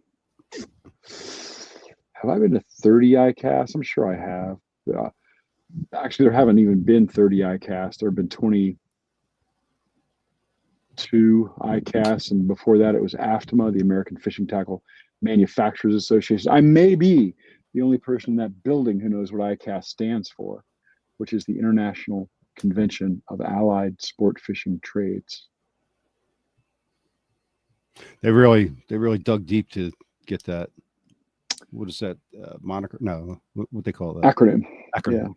have I been to 30 ICAST? I'm sure I have. Actually, there haven't even been 30 ICAST. There have been 22 ICAST, and before that it was AFTMA, the American Fishing Tackle Manufacturers Association. I may be the only person in that building who knows what ICAST stands for, which is the International Convention of Allied Sport Fishing Trades. They really dug deep to get that. What is that moniker? No, what they call that? Acronym. Acronym.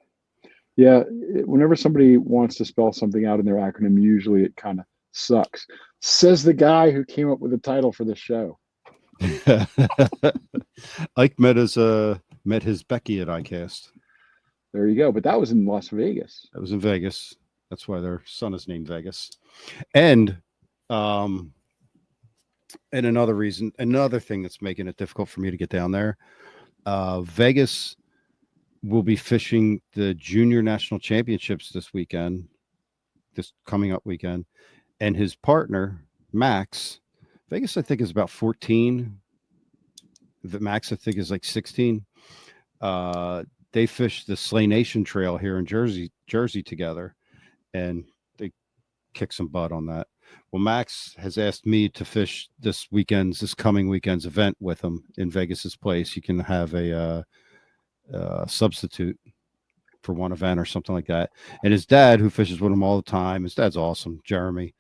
Yeah. Whenever somebody wants to spell something out in their acronym, usually it kind of sucks. Says the guy who came up with the title for the show. Ike met his Becky at ICAST. There you go. But that was in Las Vegas. That was in Vegas. That's why their son is named Vegas. And another thing that's making it difficult for me to get down there, Vegas will be fishing the Junior National Championships this coming up weekend. And his partner, Max, Vegas, I think, is about 14. The Max, I think, is like 16. They fished the Slay Nation Trail here in Jersey together, and they kicked some butt on that. Well, Max has asked me to fish this coming weekend's event with him in Vegas's place. You can have a substitute for one event or something like that. And his dad, who fishes with him all the time, his dad's awesome, Jeremy.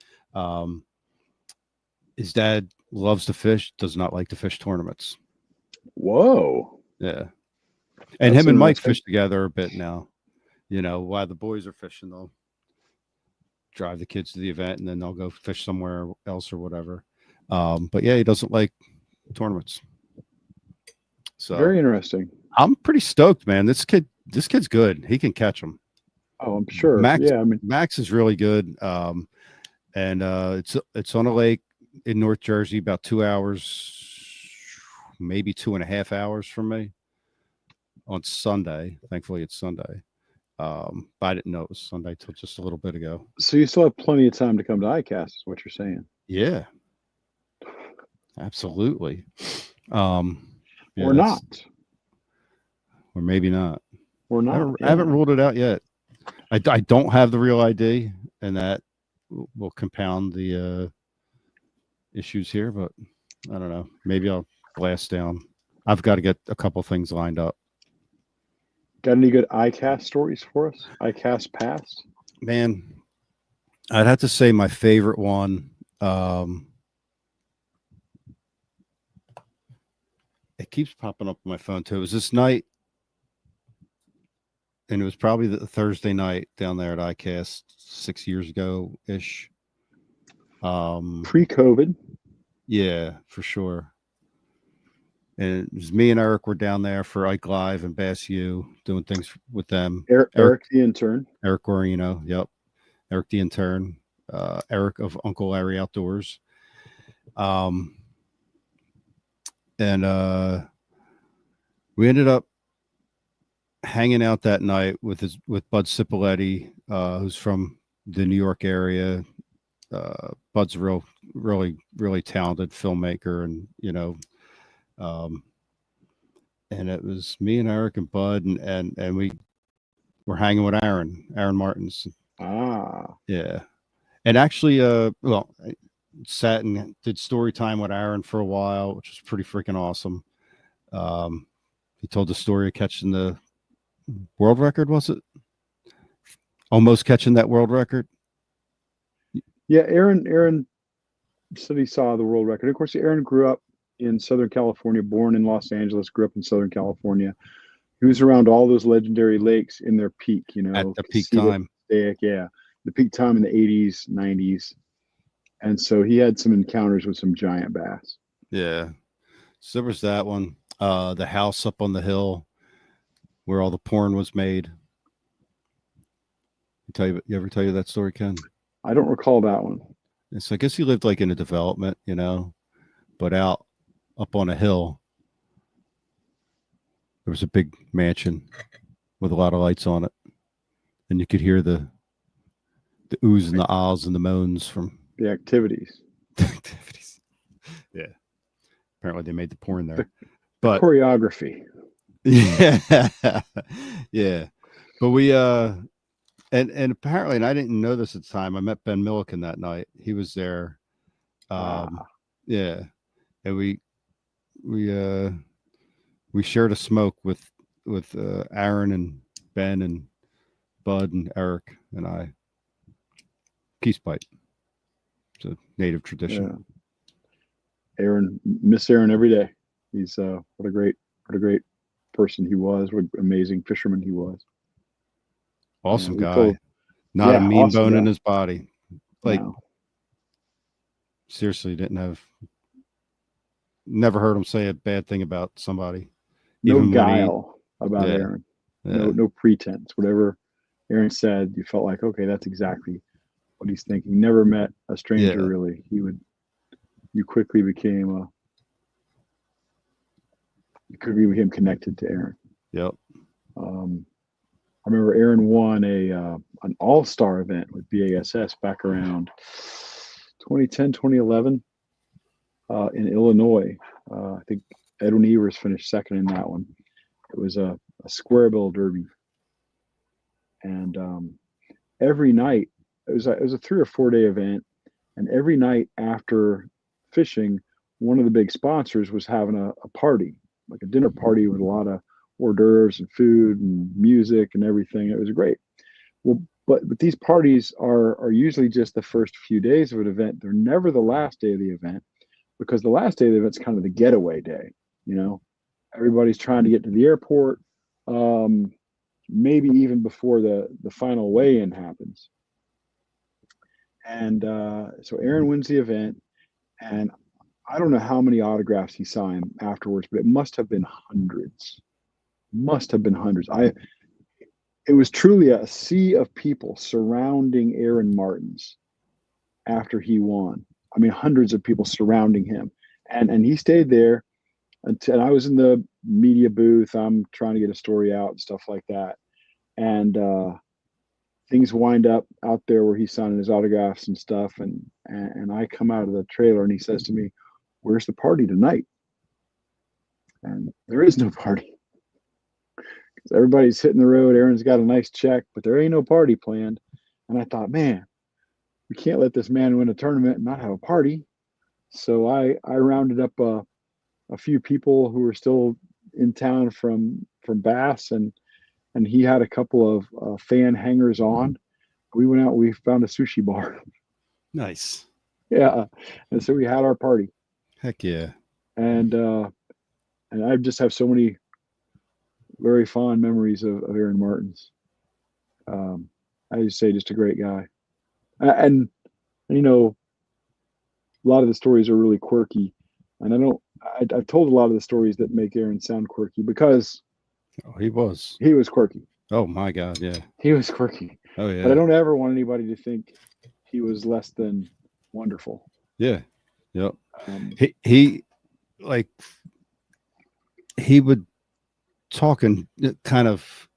His dad loves to fish, does not like to fish tournaments. Whoa. Yeah. And him and Mike fish together a bit now. You know, while the boys are fishing, they'll drive the kids to the event and then they'll go fish somewhere else or whatever. But yeah, he doesn't like tournaments. So very interesting. I'm pretty stoked, man. This kid's good. He can catch them. Oh, I'm sure. Max is really good. And it's on a lake in North Jersey, about 2 hours, maybe 2.5 hours from me on Sunday. Thankfully, it's Sunday. But I didn't know it was Sunday till just a little bit ago. So you still have plenty of time to come to ICAST, is what you're saying? Yeah, absolutely. Yeah, or not. Or maybe not. Or not. I haven't ruled it out yet. I don't have the real ID, and that will compound the issues here, but I don't know. Maybe I'll blast down. I've got to get a couple things lined up. Got any good ICAST stories for us? ICAST past? Man, I'd have to say my favorite one. It keeps popping up on my phone too. It was this night, and it was probably the Thursday night down there at ICAST 6 years ago ish. Pre-COVID. Yeah, for sure. And it was me and Eric were down there for Ike Live and Bass U doing things with them. Eric the intern. Eric Guarino, yep. Eric the intern. Eric of Uncle Larry Outdoors. And we ended up hanging out that night with Bud Cipoletti, who's from the New York area. Bud's really talented filmmaker, and and it was me and Eric and Bud, and we were hanging with Aaron Martins. Ah, Yeah. And actually, well, I sat and did story time with Aaron for a while, which was pretty freaking awesome. He told the story of catching the world record, was it? Almost catching that world record. yeah. Aaron said he saw the world record. Of course, Aaron grew up in Southern California, born in Los Angeles, grew up in Southern California. He was around all those legendary lakes in their peak, you know, At the peak Casita, time. yeah, the peak time in the 80s, 90s. And so he had some encounters with some giant bass. Yeah. So there was that one. The house up on the hill where all the porn was made. You ever tell you that story, Ken? I don't recall that one. So I guess he lived like in a development, you know, but out up on a hill. There was a big mansion with a lot of lights on it. And you could hear the oohs and the ahs and the moans from The activities. activities. Yeah. Apparently they made the porn there. But Choreography. yeah. Yeah. But we and apparently, and I didn't know this at the time, I met Ben Milliken that night. He was there. Yeah. And we shared a smoke with Aaron and Ben and Bud and Eric and I. Peace pipe. It's a native tradition. Yeah. Miss Aaron every day. He's what a great person he was. What an amazing fisherman he was. Awesome we guy. Not a mean awesome bone in guy. his body. Like No. seriously, never heard him say a bad thing about somebody. No Even when guile about Yeah. Aaron. Yeah. No pretense. Whatever Aaron said, you felt like, okay, that's exactly what he's thinking. Never met a stranger Yeah. really. You quickly became connected to Aaron. Yep. I remember Aaron won an all-star event with BASS back around 2010, 2011 in Illinois. I think Edwin Evers finished second in that one. It was a square bill derby. And every night, it was a 3 or 4 day event. And every night after fishing, one of the big sponsors was having a party, like a dinner party with a lot of hors d'oeuvres and food and music and everything. It was great. Well, but these parties are usually just the first few days of an event. They're never the last day of the event, because the last day of the event's kind of the getaway day. You know, everybody's trying to get to the airport, maybe even before the final weigh-in happens. And so Aaron wins the event, and I don't know how many autographs he signed afterwards, but it must have been hundreds. It was truly a sea of people surrounding Aaron Martins after he won. I mean, hundreds of people surrounding him, and he stayed there until I was in the media booth. I'm trying to get a story out and stuff like that, and things wind up out there where he's signing his autographs and stuff, and I come out of the trailer and he says to me, "Where's the party tonight?" And there is no party. Everybody's hitting the road. Aaron's got a nice check, but there ain't no party planned. And I thought, man, we can't let this man win a tournament and not have a party. So I rounded up a few people who were still in town from Bass, and he had a couple of fan hangers on. We went out. We found a sushi bar. Nice. Yeah, and so we had our party. Heck yeah. And I just have so many very fond memories of Aaron Martins. I just say, just a great guy. And you know, a lot of the stories are really quirky, and I've told a lot of the stories that make Aaron sound quirky because he was quirky. Oh my God, yeah. He was quirky. Oh yeah. But I don't ever want anybody to think he was less than wonderful. Yeah. Yep. He would talk in kind of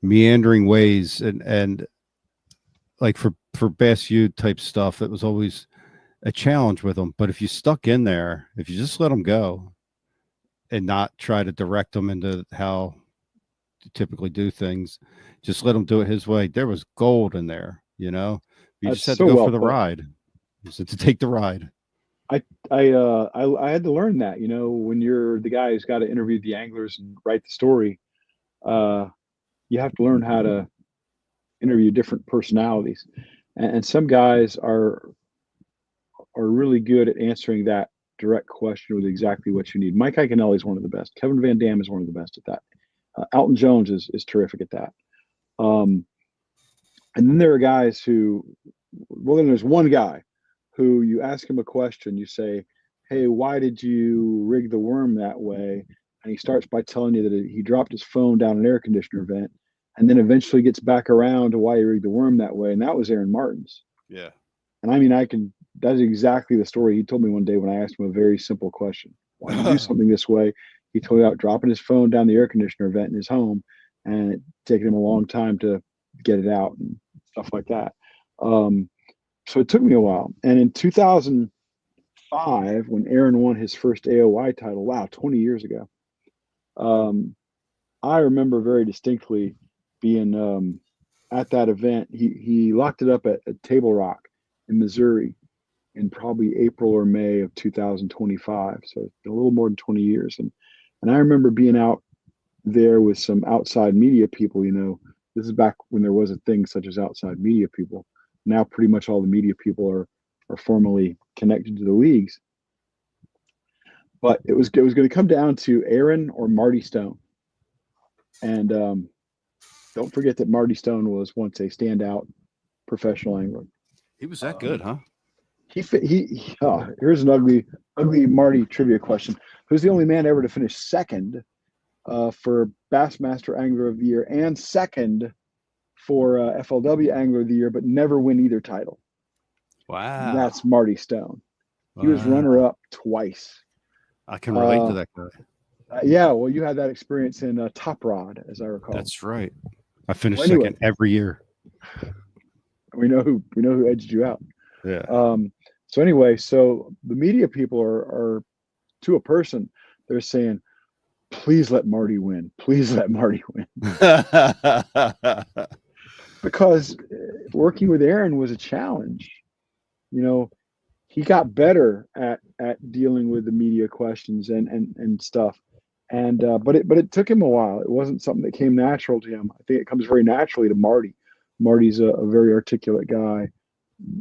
meandering ways, and like for Bass U type stuff, it was always a challenge with him. But if you stuck in there, if you just let him go, and not try to direct him into how to typically do things. Just let him do it his way. There was gold in there, you know. You That's just had so to go well for the put. ride. You just had to take the ride. I had to learn that, when you're the guy who's got to interview the anglers and write the story, you have to learn how to interview different personalities, and some guys are really good at answering that direct question with exactly what you need. Mike Iaconelli is one of the best. Kevin Van Dam is one of the best at that. Alton Jones is terrific at that. And then there are guys then there's one guy who you ask him a question, you say, hey, why did you rig the worm that way? And he starts by telling you that he dropped his phone down an air conditioner vent, and then eventually gets back around to why he rigged the worm that way. And that was Aaron Martin's. Yeah. And I mean, that's exactly the story he told me one day when I asked him a very simple question. Why do you do something this way? He told me about dropping his phone down the air conditioner vent in his home and it taking him a long time to get it out and stuff like that. So it took me a while. And in 2005, when Aaron won his first AOI title, wow, 20 years ago, I remember very distinctly being at that event. He locked it up at Table Rock in Missouri in probably April or May of 2025. So it's been a little more than 20 years. And I remember being out there with some outside media people. This is back when there was a thing such as outside media people. Now pretty much all the media people are formally connected to the leagues. But it was going to come down to Aaron or Marty Stone. And don't forget that Marty Stone was once a standout professional angler. He was that good, huh? Here's an ugly Marty trivia question. Who's the only man ever to finish second for Bassmaster Angler of the Year and second for FLW Angler of the Year, but never win either title? Wow. That's Marty Stone. He was runner-up twice. I can relate to that guy. Yeah, well, you had that experience in Top Rod, as I recall. That's right. I finished second every year. We know who edged you out. Yeah. So anyway, so the media people are to a person, they're saying, please let Marty win. Please let Marty win. Because working with Aaron was a challenge. He got better at dealing with the media questions and stuff. And but it took him a while. It wasn't something that came natural to him. I think it comes very naturally to Marty. Marty's a very articulate guy.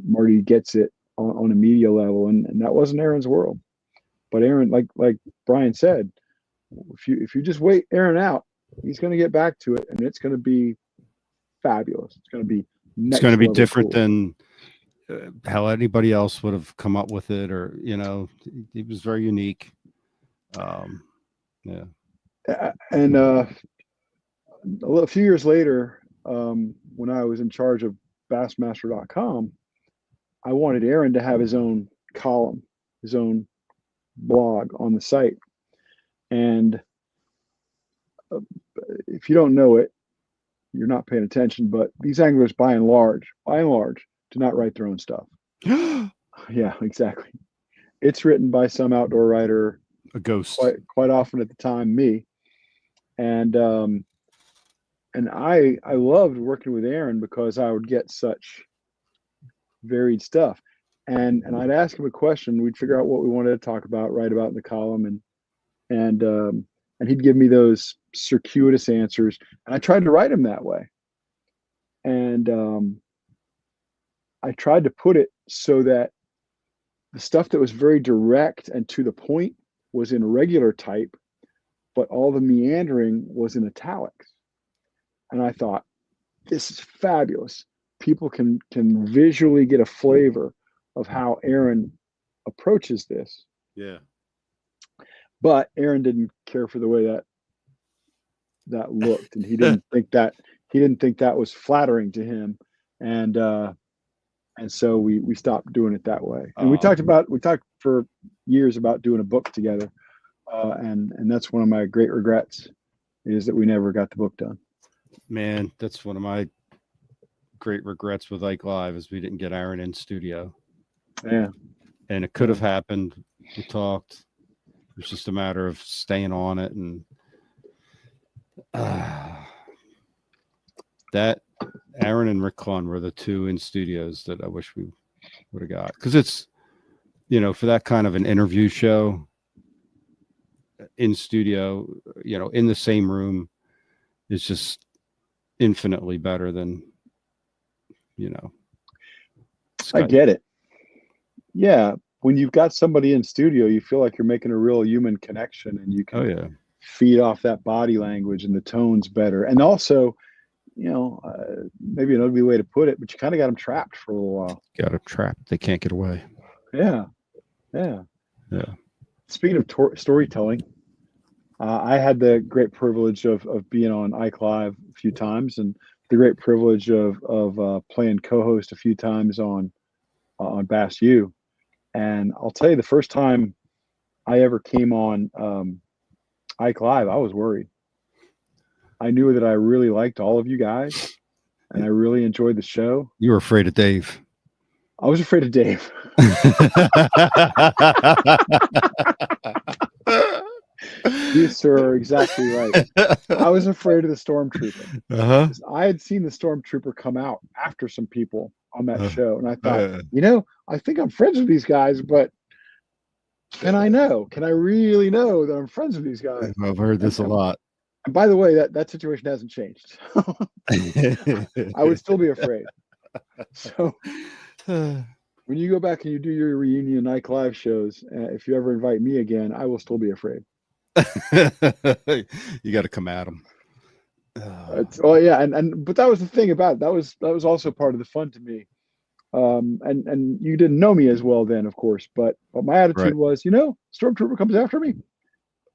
Marty gets it on a media level, and that wasn't Aaron's world. But Aaron, like Brian said, if you just wait Aaron out, he's going to get back to it, and it's going to be fabulous. It's going to be different cool. than how anybody else would have come up with it, or he was very unique. Yeah. And a few years later, when I was in charge of Bassmaster.com, I wanted Aaron to have his own column, his own blog on the site. And if you don't know it, you're not paying attention, but these anglers by and large, do not write their own stuff. Yeah, exactly. It's written by some outdoor writer, a ghost, quite often at the time, me. And I loved working with Aaron because I would get such varied stuff. And I'd ask him a question, we'd figure out what we wanted to talk about, write about in the column, and he'd give me those circuitous answers, and I tried to write him that way. And I tried to put it so that the stuff that was very direct and to the point was in regular type, but all the meandering was in italics. And I thought, this is fabulous. People can visually get a flavor of how Aaron approaches this. Yeah. But Aaron didn't care for the way that looked, and he didn't think that was flattering to him. And so we stopped doing it that way. And we talked for years about doing a book together. And that's one of my great regrets, is that we never got the book done. Man, that's one of my great regrets with Ike Live, is we didn't get Aaron in studio. Yeah. And it could have happened. We talked. It's just a matter of staying on it, and that Aaron and Rick Clun were the two in studios that I wish we would have got, because it's, you know, for that kind of an interview show in studio, you know, in the same room, is just infinitely better than, you know. I get it. Yeah. When you've got somebody in studio, you feel like you're making a real human connection, and you can feed off that body language and the tones better. And also, you know, maybe an ugly way to put it, but you kind of got them trapped for a little while. Got them trapped. They can't get away. Yeah. Speaking of storytelling, I had the great privilege of being on Ike Live a few times, and the great privilege of playing co-host a few times on Bass U. And I'll tell you, the first time I ever came on Ike Live, I was worried. I knew that I really liked all of you guys, and I really enjoyed the show. You were afraid of Dave. I was afraid of Dave. You, sir, are exactly right. I was afraid of the stormtrooper. I had seen the stormtrooper come out after some people on that show, and I thought, you know, I think I'm friends with these guys, but can I really know that I'm friends with these guys? I've heard this a lot. And by the way, that situation hasn't changed. I would still be afraid. So when you go back and you do your reunion Ike Live shows, if you ever invite me again, I will still be afraid. You got to come at them. Well, yeah, but that was the thing about it. That was also part of the fun to me. And you didn't know me as well then, of course, but my attitude was, you know, stormtrooper comes after me,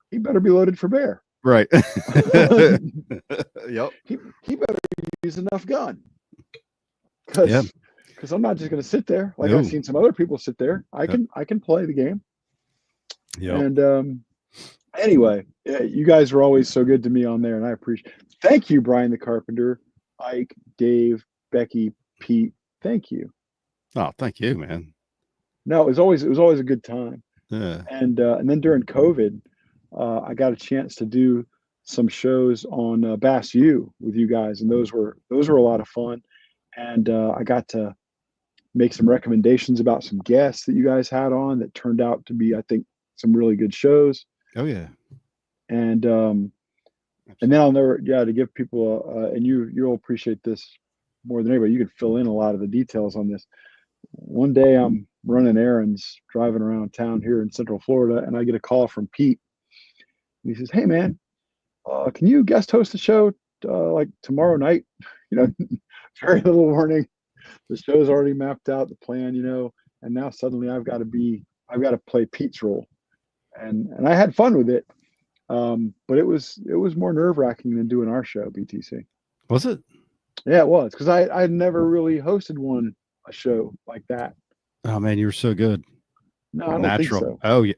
he better be loaded for bear. Right. Yep. He better use enough gun. Because I'm not just going to sit there. Like, I've seen some other people sit there. I can play the game. Yeah. And anyway, you guys were always so good to me on there, and I appreciate. Thank you, Brian the Carpenter, Ike, Dave, Becky, Pete. Thank you. Oh, thank you, man. No, it was always a good time. Yeah. And then during COVID, I got a chance to do some shows on Bass U with you guys, and those were a lot of fun. And I got to make some recommendations about some guests that you guys had on that turned out to be, I think, some really good shows. Oh yeah. And then I'll never, to give people and you'll appreciate this more than anybody. You can fill in a lot of the details on this. One day I'm running errands, driving around town here in Central Florida, and I get a call from Pete. And he says, "Hey man, can you guest host a show like tomorrow night?" You know, very little warning. The show's already mapped out, the plan, you know, and now suddenly I've got to play Pete's role. And I had fun with it. But it was more nerve-wracking than doing our show, BTC. Was it? Yeah, it was, because I'd never really hosted a show like that. Oh man, you were so good. No, I don't Natural. think so. Oh yeah.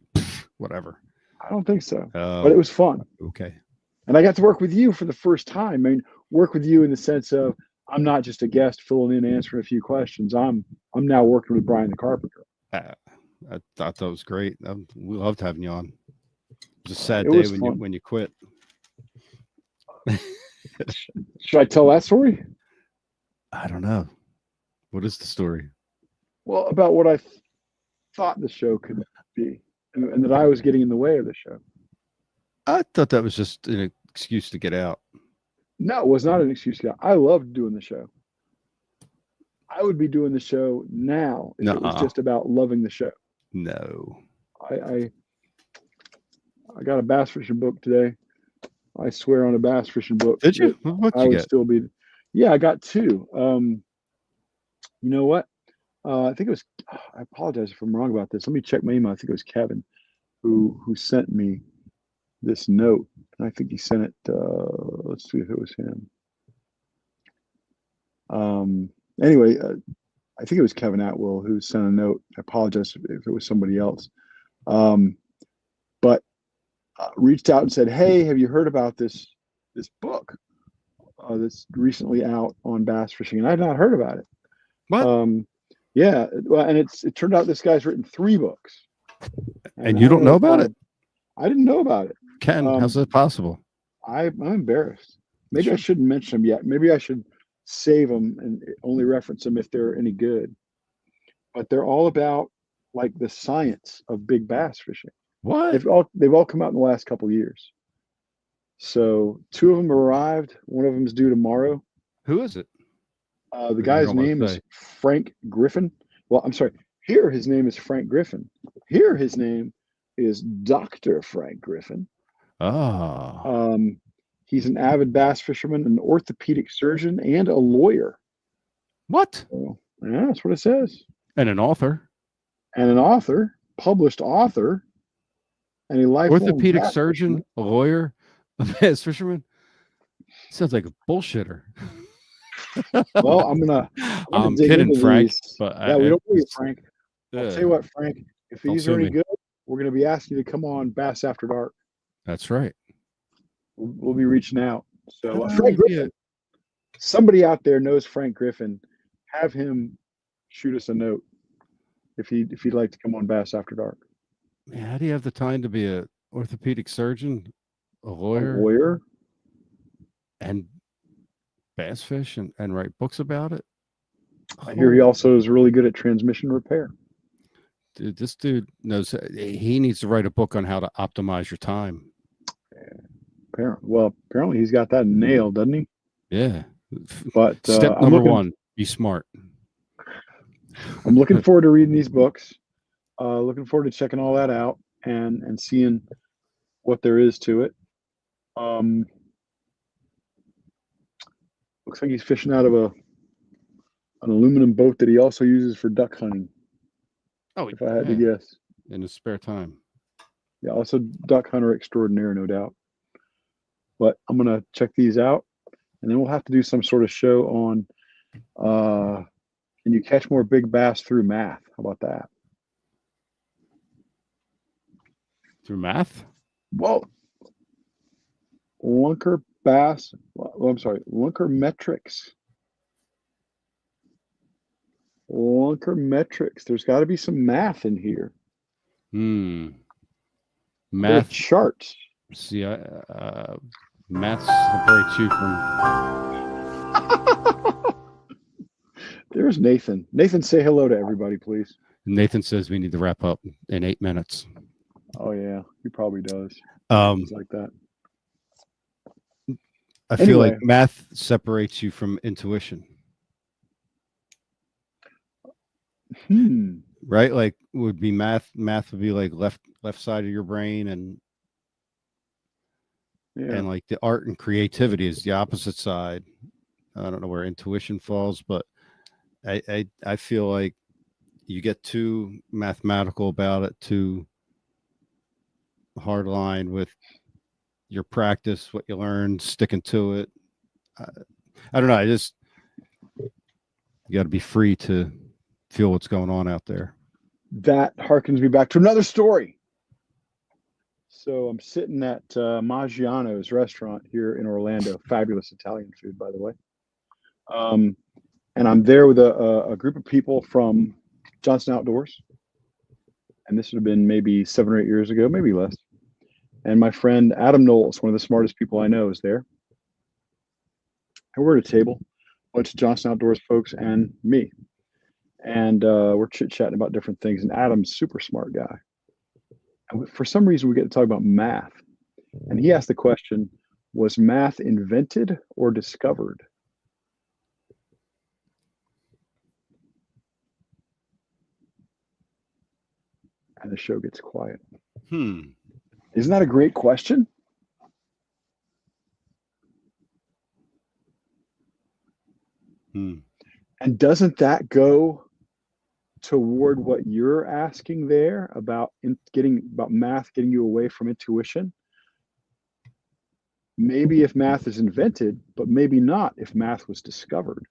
Whatever. I don't think so. But it was fun. Okay. And I got to work with you for the first time. I mean, work with you in the sense of I'm not just a guest filling in, answering a few questions. I'm now working with Brian the Carpenter. I thought that was great. We loved having you on. It was a sad day when you quit. Should I tell that story? I don't know. What is the story? Well, about what I thought the show could be, and that I was getting in the way of the show. I thought that was just an excuse to get out. No, it was not an excuse to get out. I loved doing the show. I would be doing the show now if it was just about loving the show. No. I got a bass fishing book today. I swear on a bass fishing book. Did you? What I would still be. Yeah, I got two. You know what? I think it was. I apologize if I'm wrong about this. Let me check my email. I think it was Kevin who sent me this note. And I think he sent it. Let's see if it was him. Anyway, I think it was Kevin Atwill who sent a note. I apologize if it was somebody else. But reached out and said, "Hey, have you heard about this book that's recently out on bass fishing?" And I had not heard about it. What? Yeah, well, and it turned out this guy's written 3 books. And you don't know about it? I didn't know about it. Ken, how's that possible? I'm embarrassed. Maybe I Sure. shouldn't mention them yet. Maybe I should save them and only reference them if they're any good. But they're all about like the science of big bass fishing. What? They've all come out in the last couple of years. So 2 of them arrived. One of them is due tomorrow. Who is it? The You guy's don't wanna name is say. Frank Griffin. Well, I'm sorry. Here his name is Frank Griffin. Here his name is Dr. Frank Griffin. Oh, He's an avid bass fisherman, an orthopedic surgeon, and a lawyer. what? So, yeah, that's what it says. And an author, And an author, published author, and a lifelong orthopedic bass surgeon, a lawyer, a bass fisherman. Sounds like a bullshitter. fisherman. Well, I'm gonna I'm dig kidding, into Frank. these. But Yeah, we don't believe you, Frank. I'll tell you what, Frank. If Don't these sue are any me. good, we're gonna be asking you to come on Bass After Dark. That's right. We'll be reaching out. So Good Frank idea. Griffin, somebody out there knows Frank Griffin. Have him shoot us a note if he'd like to come on Bass After Dark. Man, how do you have the time to be a orthopedic surgeon, a A lawyer, lawyer. and bass fish and write books about it? I hear he also is really good at transmission repair. Dude, this dude knows he needs to write a book on how to optimize your time. Apparently he's got that nailed, doesn't he? Yeah. But Step number 1, be smart. I'm looking forward to reading these books. Looking forward to checking all that out and seeing what there is to it. Looks like he's fishing out of an aluminum boat that he also uses for duck hunting, Oh, if I had to guess. in his spare time. Yeah, also duck hunter extraordinaire, no doubt. But I'm gonna check these out, and then we'll have to do some sort of show on can you catch more big bass through math? How about that? Through math? Well, lunker bass. Well, I'm sorry, lunker metrics. Lunker metrics. There's got to be some math in here. Math charts. See, maths separates you from. There's Nathan. Nathan, say hello to everybody, please. Nathan says we need to wrap up in 8 minutes. Oh yeah, he probably does. Things like that. I feel like math separates you from intuition. Right? Like would be math would be like left side of your brain, and like the art and creativity is the opposite side. I don't know where intuition falls, but I feel like you get too mathematical about it, too hard line with your practice, what you learn, sticking to it. I don't know. You got to be free to feel what's going on out there. That harkens me back to another story. So I'm sitting at Maggiano's restaurant here in Orlando. Fabulous Italian food, by the way. And I'm there with a group of people from Johnson Outdoors. And this would have been maybe 7 or 8 years ago, maybe less. And my friend Adam Knowles, one of the smartest people I know, is there. And we're at a table, a bunch of Johnson Outdoors folks and me. And we're chit-chatting about different things. And Adam's a super smart guy. And for some reason, we get to talk about math. And he asked the question, was math invented or discovered? And the show gets quiet. Isn't that a great question? And doesn't that go toward what you're asking there about math getting you away from intuition? Maybe if math is invented, but maybe not if math was discovered.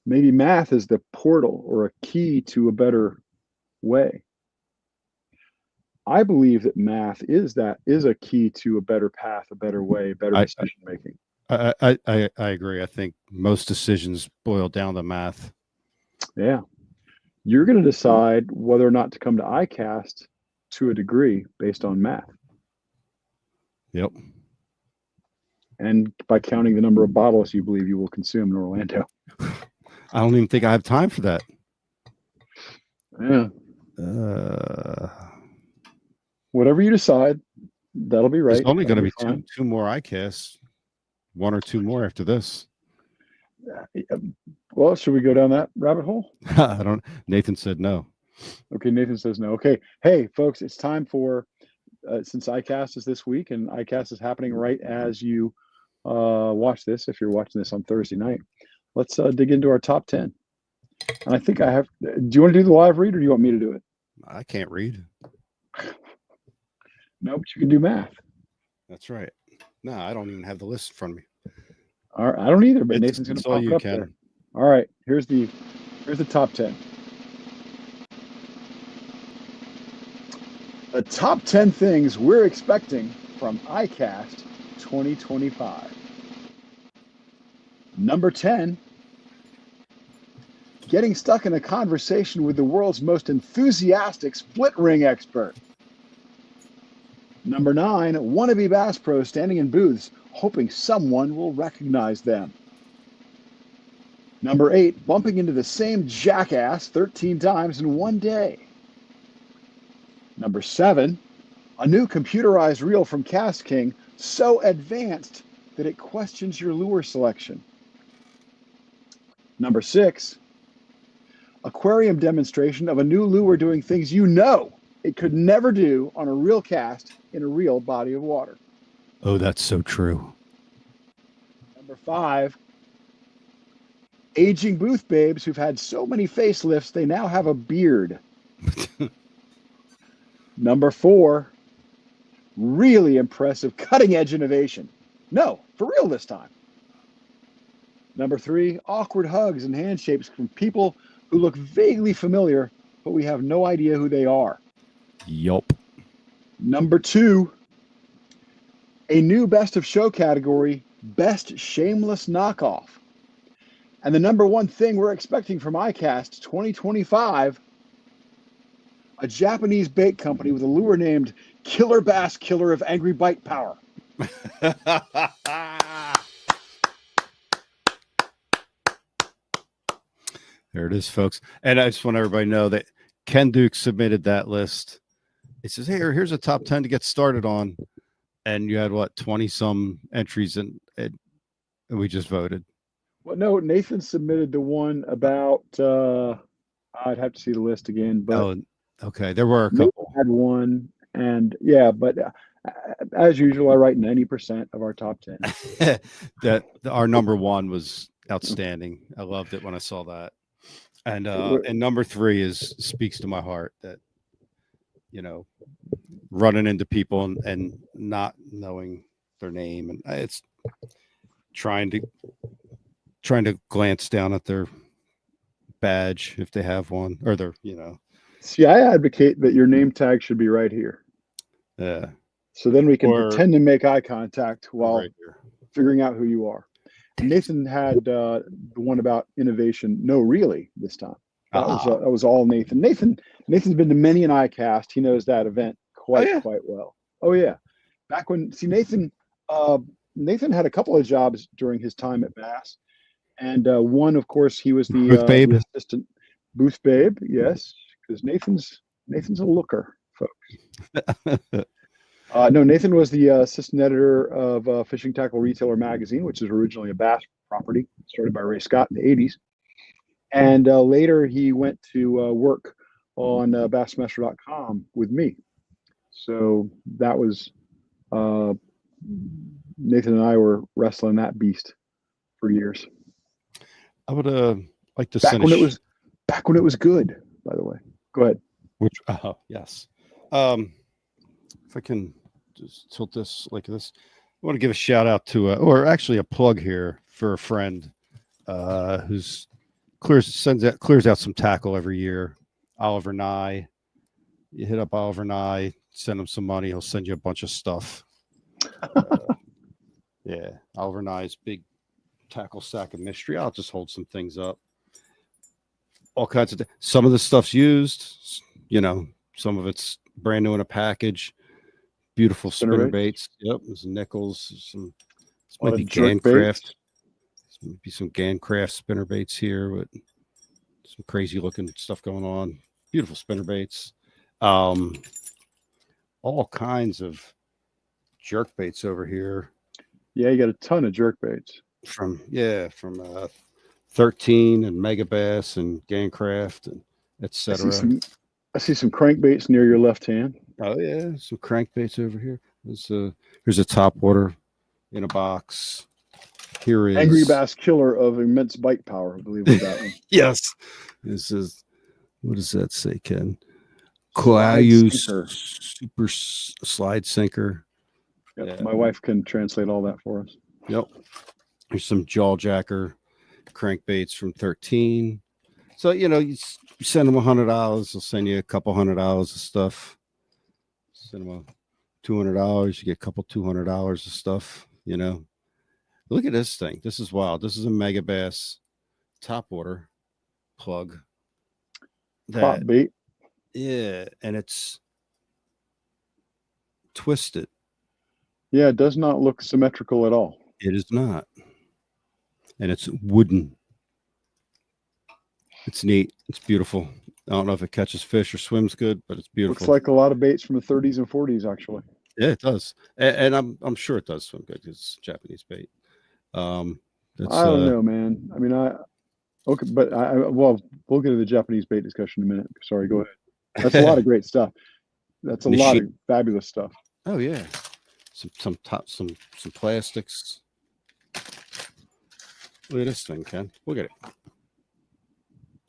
Maybe math is the portal or a key to a better way. I believe that math is a key to a better path, a better way, better decision making. I agree. I think most decisions boil down to math. Yeah. You're going to decide whether or not to come to ICAST to a degree based on math. Yep. And by counting the number of bottles you believe you will consume in Orlando. I don't even think I have time for that. Yeah. Whatever you decide, that'll be right. There's only going to be fine. two more ICAST, one or two more after this. Well, should we go down that rabbit hole? I don't. Nathan said no. Okay, Nathan says no. Okay, hey folks, it's time for since ICAST is this week and ICAST is happening right as you watch this. If you're watching this on Thursday night, let's dig into our top 10. And I think I have. Do you want to do the live read, or do you want me to do it? I can't read. No, but you can do math. That's right. No, I don't even have the list in front of me. All right, I don't either, but Nathan's going to pop it up there. All right, here's the top 10. The top 10 things we're expecting from ICAST 2025. Number 10, getting stuck in a conversation with the world's most enthusiastic split ring expert. Number 9, wannabe bass pros standing in booths, hoping someone will recognize them. Number 8, bumping into the same jackass 13 times in one day. Number 7, a new computerized reel from Cast King, so advanced that it questions your lure selection. Number 6, aquarium demonstration of a new lure doing things you know it could never do on a real cast in a real body of water. Oh, that's so true. Number 5, aging booth babes who've had so many facelifts they now have a beard. Number 4, really impressive cutting edge innovation. No, for real this time. Number 3, awkward hugs and handshakes from people who look vaguely familiar, but we have no idea who they are. Yup. Number 2, a new best of show category, best shameless knockoff. And the number 1 thing we're expecting from ICAST 2025, a Japanese bait company with a lure named Killer Bass Killer of Angry Bite Power. There it is, folks. And I just want everybody to know that Ken Duke submitted that list. It says, hey, here's a top 10 to get started on. And you had, what, 20-some entries, and we just voted. Well, no, Nathan submitted the one about, I'd have to see the list again. But oh, okay. There were a couple. Had one, and yeah, but as usual, I write 90% of our top 10. Our number 1 was outstanding. I loved it when I saw that. And number 3 speaks to my heart, that, you know, running into people and not knowing their name, and it's trying to glance down at their badge if they have one, or their, you know. See, I advocate that your name tag should be right here. Yeah. So then we can pretend to make eye contact while figuring out who you are. Nathan had the one about innovation. No, really, this time. That was all Nathan. Nathan's been to many an ICAST. He knows that event quite well. Oh yeah. Back when Nathan had a couple of jobs during his time at Bass, and one, of course, he was the assistant booth babe. Yes, because Nathan's a looker, folks. No, Nathan was the assistant editor of Fishing Tackle Retailer magazine, which is originally a Bass property, started by Ray Scott in the 80s. And later he went to work on Bassmaster.com with me. So that was Nathan and I were wrestling that beast for years. I would like to back when it was good, by the way. Go ahead. Yes. If I can just tilt this like this, I want to give a shout out to, or actually a plug here for a friend who's clears out some tackle every year. Oliver Nye. You hit up Oliver Nye, send him some money, he'll send you a bunch of stuff. Yeah, Oliver Nye's big tackle sack of mystery. I'll just hold some things up. All kinds of some of the stuff's used, you know, Some of it's brand new in a package. Beautiful spinner baits. Yep, there's nickels. Some this might be Gancraft. This might be some Gancraft spinner baits here with some crazy looking stuff going on. Beautiful spinner baits. All kinds of jerk baits over here. Yeah, you got a ton of jerk baits. From 13 and Megabass and Gancraft and etc. I see some crankbaits near your left hand. Oh yeah, some crankbaits over here. Here's a top water in a box. Here is Angry Bass Killer of immense bite power. I believe we got one. Yes. This is, what does that say, Ken? Sineius super slide sinker. Yep, yeah. My wife can translate all that for us. Yep. Here's some Jawjacker crankbaits from 13. So, you send them $100, they'll send you a couple $100 of stuff. Send them $200, you get a couple $200 of stuff, Look at this thing. This is wild. This is a Megabass top water plug. Pop bait. Yeah, and it's twisted. Yeah, it does not look symmetrical at all. It is not. And it's wooden. It's neat. It's beautiful. I don't know if it catches fish or swims good, but it's beautiful. Looks like a lot of baits from the 30s and 40s, actually. Yeah, it does. And I'm sure it does swim good because it's Japanese bait. I don't know, man. I mean, okay, but we'll get to the Japanese bait discussion in a minute. Sorry, go ahead. That's a lot of great stuff. That's a lot of fabulous stuff. Oh yeah, some plastics. Look at this thing, Ken. Look at it.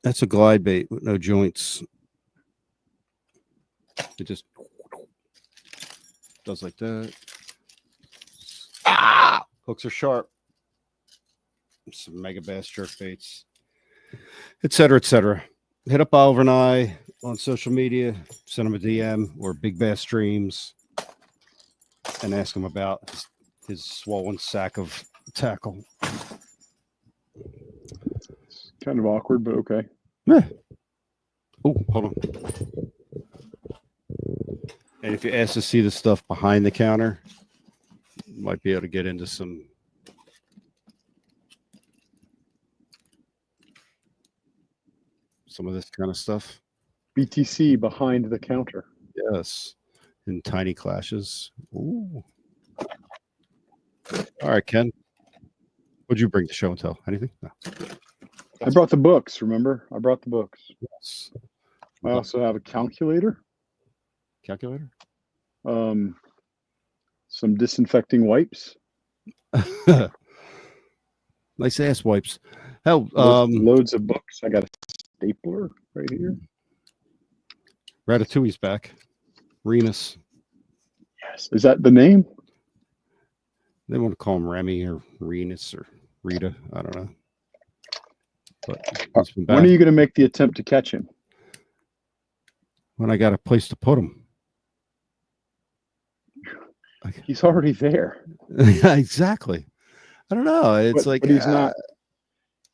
That's a glide bait with no joints. It just does like that. Hooks are sharp. Some Megabass jerk baits, etc., etc. Hit up Oliver and I on social media. Send him a DM or Big Bass Streams, and ask him about his swollen sack of tackle. It's kind of awkward, but okay. Yeah. Oh, hold on. And if you ask to see the stuff behind the counter, you might be able to get into some of this kind of stuff. BTC behind the counter. Yes. In tiny clashes. Ooh. All right, Ken. What'd you bring to show and tell? Anything? No. I brought the books, remember? I brought the books. Yes. I also have a calculator. Calculator? Some disinfecting wipes. Nice ass wipes. Hell, loads of books. I got a stapler right here. Ratatouille's back. Renus. Yes. Is that the name? They want to call him Remy or Renus or Rita. I don't know. But he's been back. When are you going to make the attempt to catch him? When I got a place to put him. He's already there. Yeah, exactly. I don't know. It's but he's not.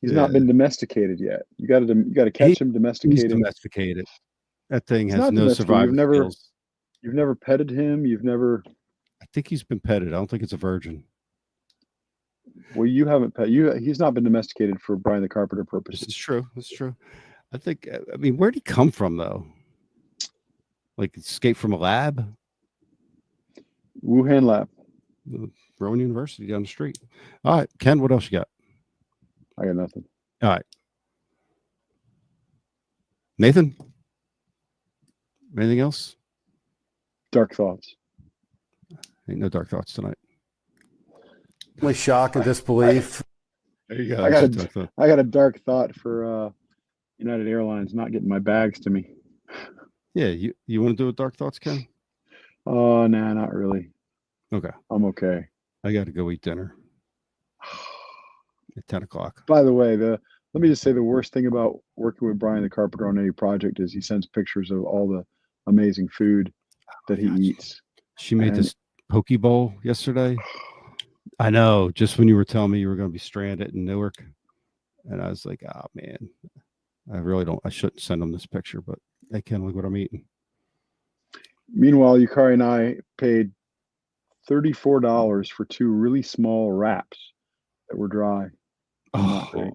He's not been domesticated yet. You got to catch him, domesticate him. Domesticated. That thing has no survival skills. You've never petted him. You've never. I think he's been petted. I don't think it's a virgin. Well, you haven't pet. He's not been domesticated for Brian the Carpenter purposes. This is true. That's true. I mean, where'd he come from though? Like escape from a lab? Wuhan lab. Rowan University down the street. All right, Ken, what else you got? I got nothing. All right. Nathan? Anything else? Dark thoughts. Ain't no dark thoughts tonight. Only shock and disbelief. There you go. I got a dark thought for United Airlines not getting my bags to me. Yeah, you want to do a dark thoughts, Ken? Oh, nah, not really. Okay. I'm okay. I got to go eat dinner at 10 o'clock. By the way, let me just say the worst thing about working with Brian the Carpenter on any project is he sends pictures of all the amazing food that he eats. She made this poke bowl yesterday. I know, just when you were telling me you were going to be stranded in Newark. And I was like, oh, man, I shouldn't send him this picture, but I can look what I'm eating. Meanwhile, Yukari and I paid $34 for 2 really small wraps that were dry. Not great.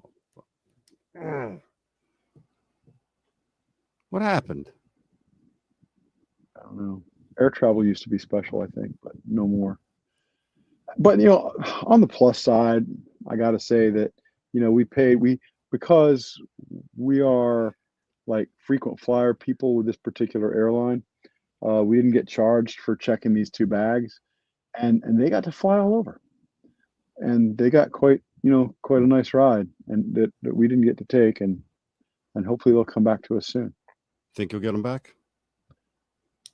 What happened? I don't know. Air travel used to be special, I think, but no more. But on the plus side, I got to say that because we are like frequent flyer people with this particular airline, we didn't get charged for checking these 2 bags, and they got to fly all over, and they got quite a nice ride, and that we didn't get to take, and hopefully they'll come back to us soon. Think you'll get them back?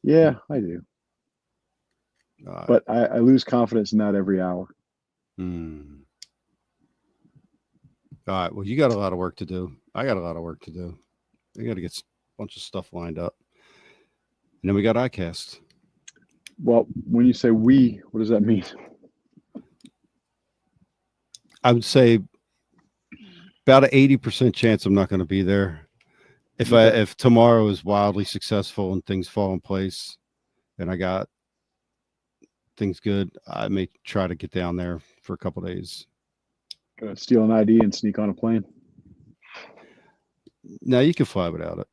Yeah, I do. But I lose confidence in that every hour. All right. Well, you got a lot of work to do. I got a lot of work to do. I got to get a bunch of stuff lined up. And then we got ICAST. Well, when you say we, what does that mean? I would say about an 80% chance I'm not going to be there. If tomorrow is wildly successful and things fall in place and I got things good, I may try to get down there for a couple of days. Gonna steal an ID and sneak on a plane? No, you can fly without it.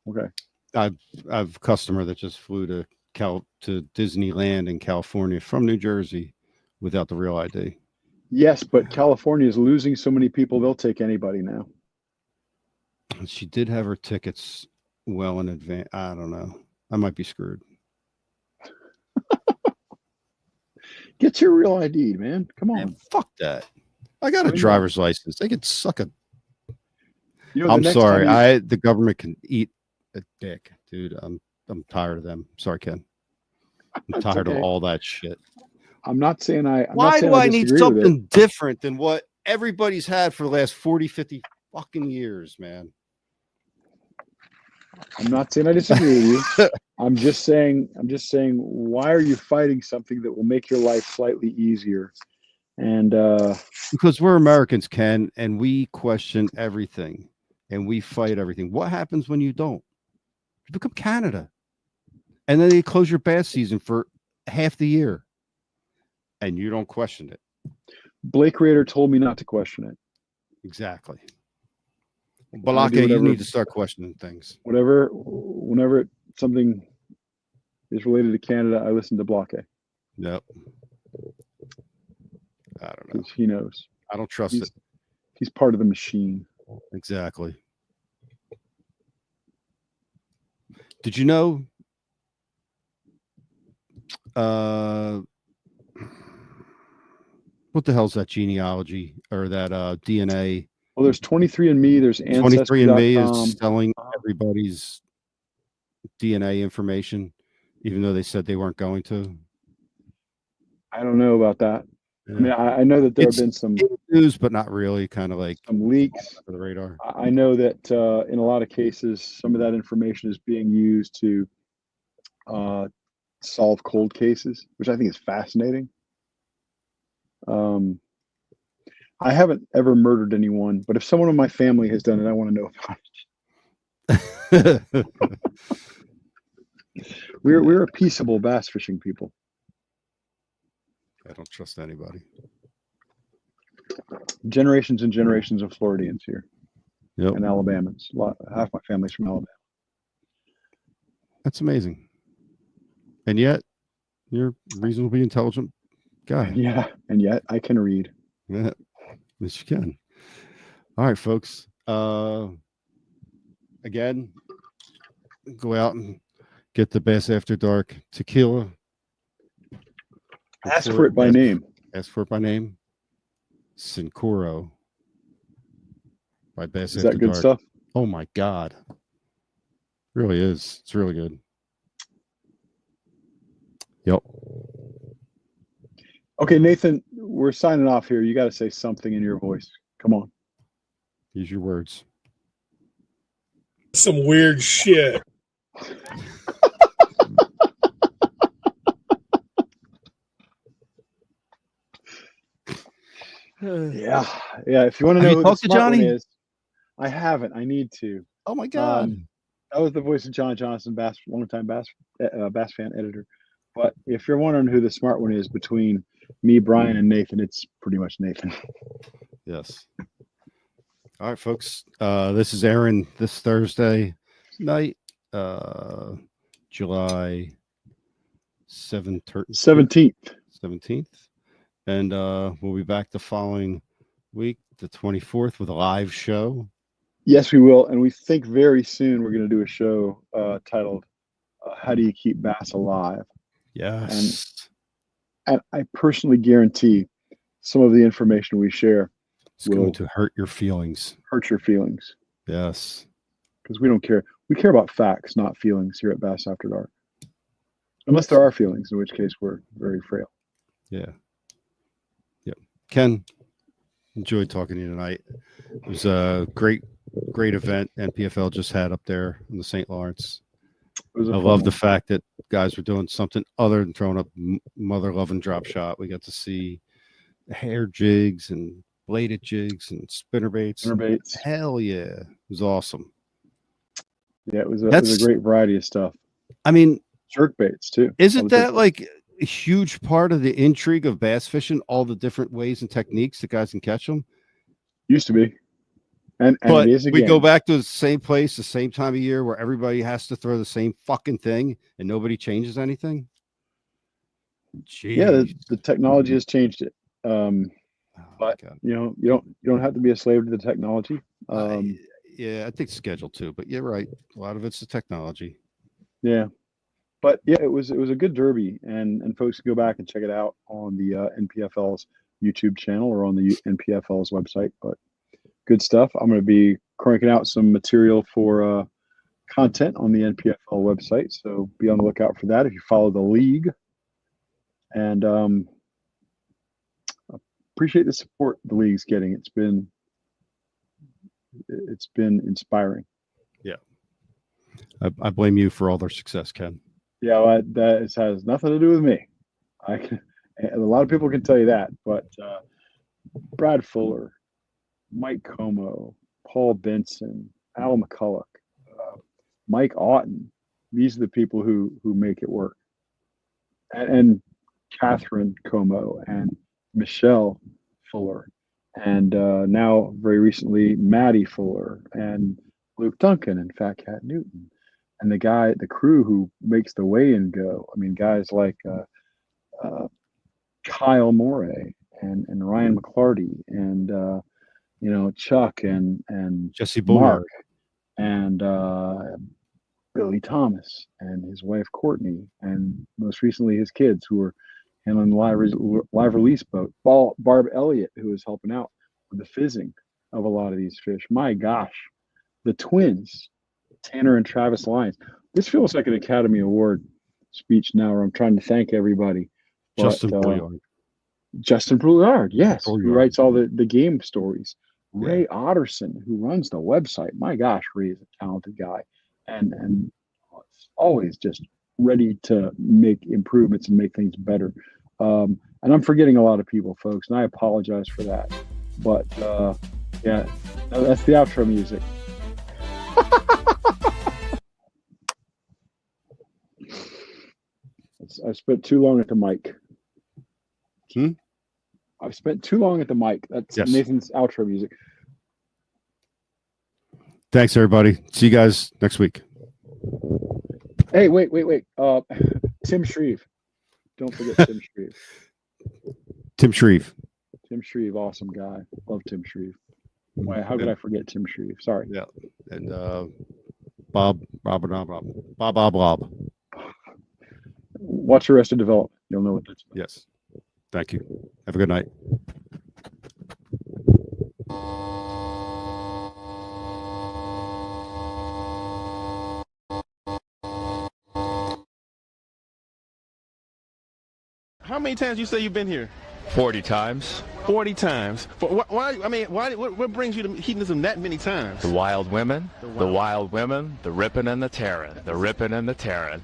Okay. I've a customer that just flew to Disneyland in California from New Jersey without the real ID. Yes, but California is losing so many people, they'll take anybody now. She did have her tickets well in advance. I don't know. I might be screwed. Get your real ID, man. Come on. Man, fuck that. I got a driver's license. They could suck a. I'm next sorry. time The government can eat a dick, dude. I'm tired of them. Sorry, Ken. I'm tired of all that shit. I'm not saying Why do I need something different than what everybody's had for the last 40, 50 fucking years, man? I'm not saying I disagree with you. I'm just saying, why are you fighting something that will make your life slightly easier? And because we're Americans, Ken, and we question everything and we fight everything. What happens when you don't? You become Canada. And then they close your bath season for half the year. And you don't question it. Blake Rader told me not to question it. Exactly. Balake, you need to start questioning things. Whenever something is related to Canada, I listen to Blake. Yep. I don't know. He knows. I don't trust it. He's part of the machine. Exactly. Did you know? What the hell's that genealogy or that DNA? Well, there's 23andMe. There's Ancestry.com. 23andMe is selling everybody's DNA information, even though they said they weren't going to. I don't know about that. Yeah. I mean, I know that there have been some news, but not really. Kind of like some leaks for the radar. I know that in a lot of cases, some of that information is being used to solve cold cases, which I think is fascinating. I haven't ever murdered anyone, but if someone in my family has done it, I want to know about it. We're a peaceable bass fishing people. I don't trust anybody. Generations and generations of Floridians here. Yep. And Alabamans. Half my family's from Alabama. That's amazing. And yet, you're a reasonably intelligent guy. Yeah, and yet I can read. Yeah, yes, you can. All right, folks. Again, go out and get the Bass After Dark tequila. Ask for it by name. Ask for it by name. Sincoro by Bass Is After that good Dark. stuff? Oh my God. Really is. It's really good. Yep. Okay, Nathan, we're signing off here. You got to say something in your voice. Come on. Use your words. Some weird shit. Yeah. If you want to know who the smart one is, I haven't. I need to. Oh my God. That was the voice of John Johnson, longtime Bass fan editor. But if you're wondering who the smart one is between me, Brian, and Nathan, it's pretty much Nathan. Yes. All right, folks. This is Aaron this Thursday night, July 17th. And we'll be back the following week, the 24th, with a live show. Yes, we will. And we think very soon we're going to do a show titled How Do You Keep Bass Alive? Yes. And I personally guarantee some of the information we share it's going to hurt your feelings. Hurt your feelings. Yes. Because we don't care. We care about facts, not feelings here at Bass After Dark. Unless there are feelings, in which case we're very frail. Yeah. Yep. Ken, enjoyed talking to you tonight. It was a great event NPFL just had up there in the St. Lawrence. I love the fact that guys were doing something other than throwing up mother loving drop shot. We got to see hair jigs and bladed jigs and spinner baits. Hell yeah. It was awesome. Yeah, it was a great variety of stuff. I mean, jerk baits too. Isn't that like a huge part of the intrigue of bass fishing? All the different ways and techniques that guys can catch them. Used to be. And but it is again. We go back to the same place, the same time of year where everybody has to throw the same fucking thing and nobody changes anything. Jeez. Yeah, the technology has changed it. But you don't have to be a slave to the technology. Yeah, I think schedule too, but you're right. A lot of it's the technology. Yeah. But yeah, it was a good derby, and folks can go back and check it out on the NPFL's YouTube channel or on the NPFL's website. But good stuff. I'm going to be cranking out some material for content on the NPFL website, so be on the lookout for that if you follow the league. And appreciate the support the league's getting. It's been inspiring. Yeah, I blame you for all their success, Ken. Yeah, well, that has nothing to do with me. A lot of people can tell you that, but Brad Fuller, Mike Como, Paul Benson, Al McCulloch, Mike Otten. These are the people who make it work. And Catherine Como and Michelle Fuller, and now very recently Maddie Fuller and Luke Duncan and Fat Cat Newton, and the crew who makes the weigh-in go. I mean, guys like Kyle Morey and Ryan McClarty and Chuck and Jesse Mark and Billy Thomas and his wife Courtney, and most recently his kids who were handling the live release boat. Barb Elliott, who was helping out with the fizzing of a lot of these fish. My gosh, the twins, Tanner and Travis Lyons. This feels like an Academy Award speech now, where I'm trying to thank everybody. Justin Brouillard. Justin Brouillard, yes, Brouillard. Who writes all the game stories. Yeah. Ray Otterson, who runs the website. My gosh, Ray is a talented guy, and always just ready to make improvements and make things better. And I'm forgetting a lot of people, folks, and I apologize for that. But yeah, that's the outro music. I spent too long at the mic. I've spent too long at the mic. That's Nathan's outro music. Thanks, everybody. See you guys next week. Hey, wait. Tim Shreve. Don't forget Tim Shreve. Tim Shreve. Tim Shreve, awesome guy. Love Tim Shreve. Why? How could I forget Tim Shreve? Sorry. Yeah. And Bob. Watch Arrested Development. You'll know what that's about. Yes. Thank you. Have a good night. How many times you say you've been here? 40 times. 40 times. Why? I mean, why? What brings you to hedonism that many times? The wild women, the wild women, the ripping and the tearing, the ripping and the tearing.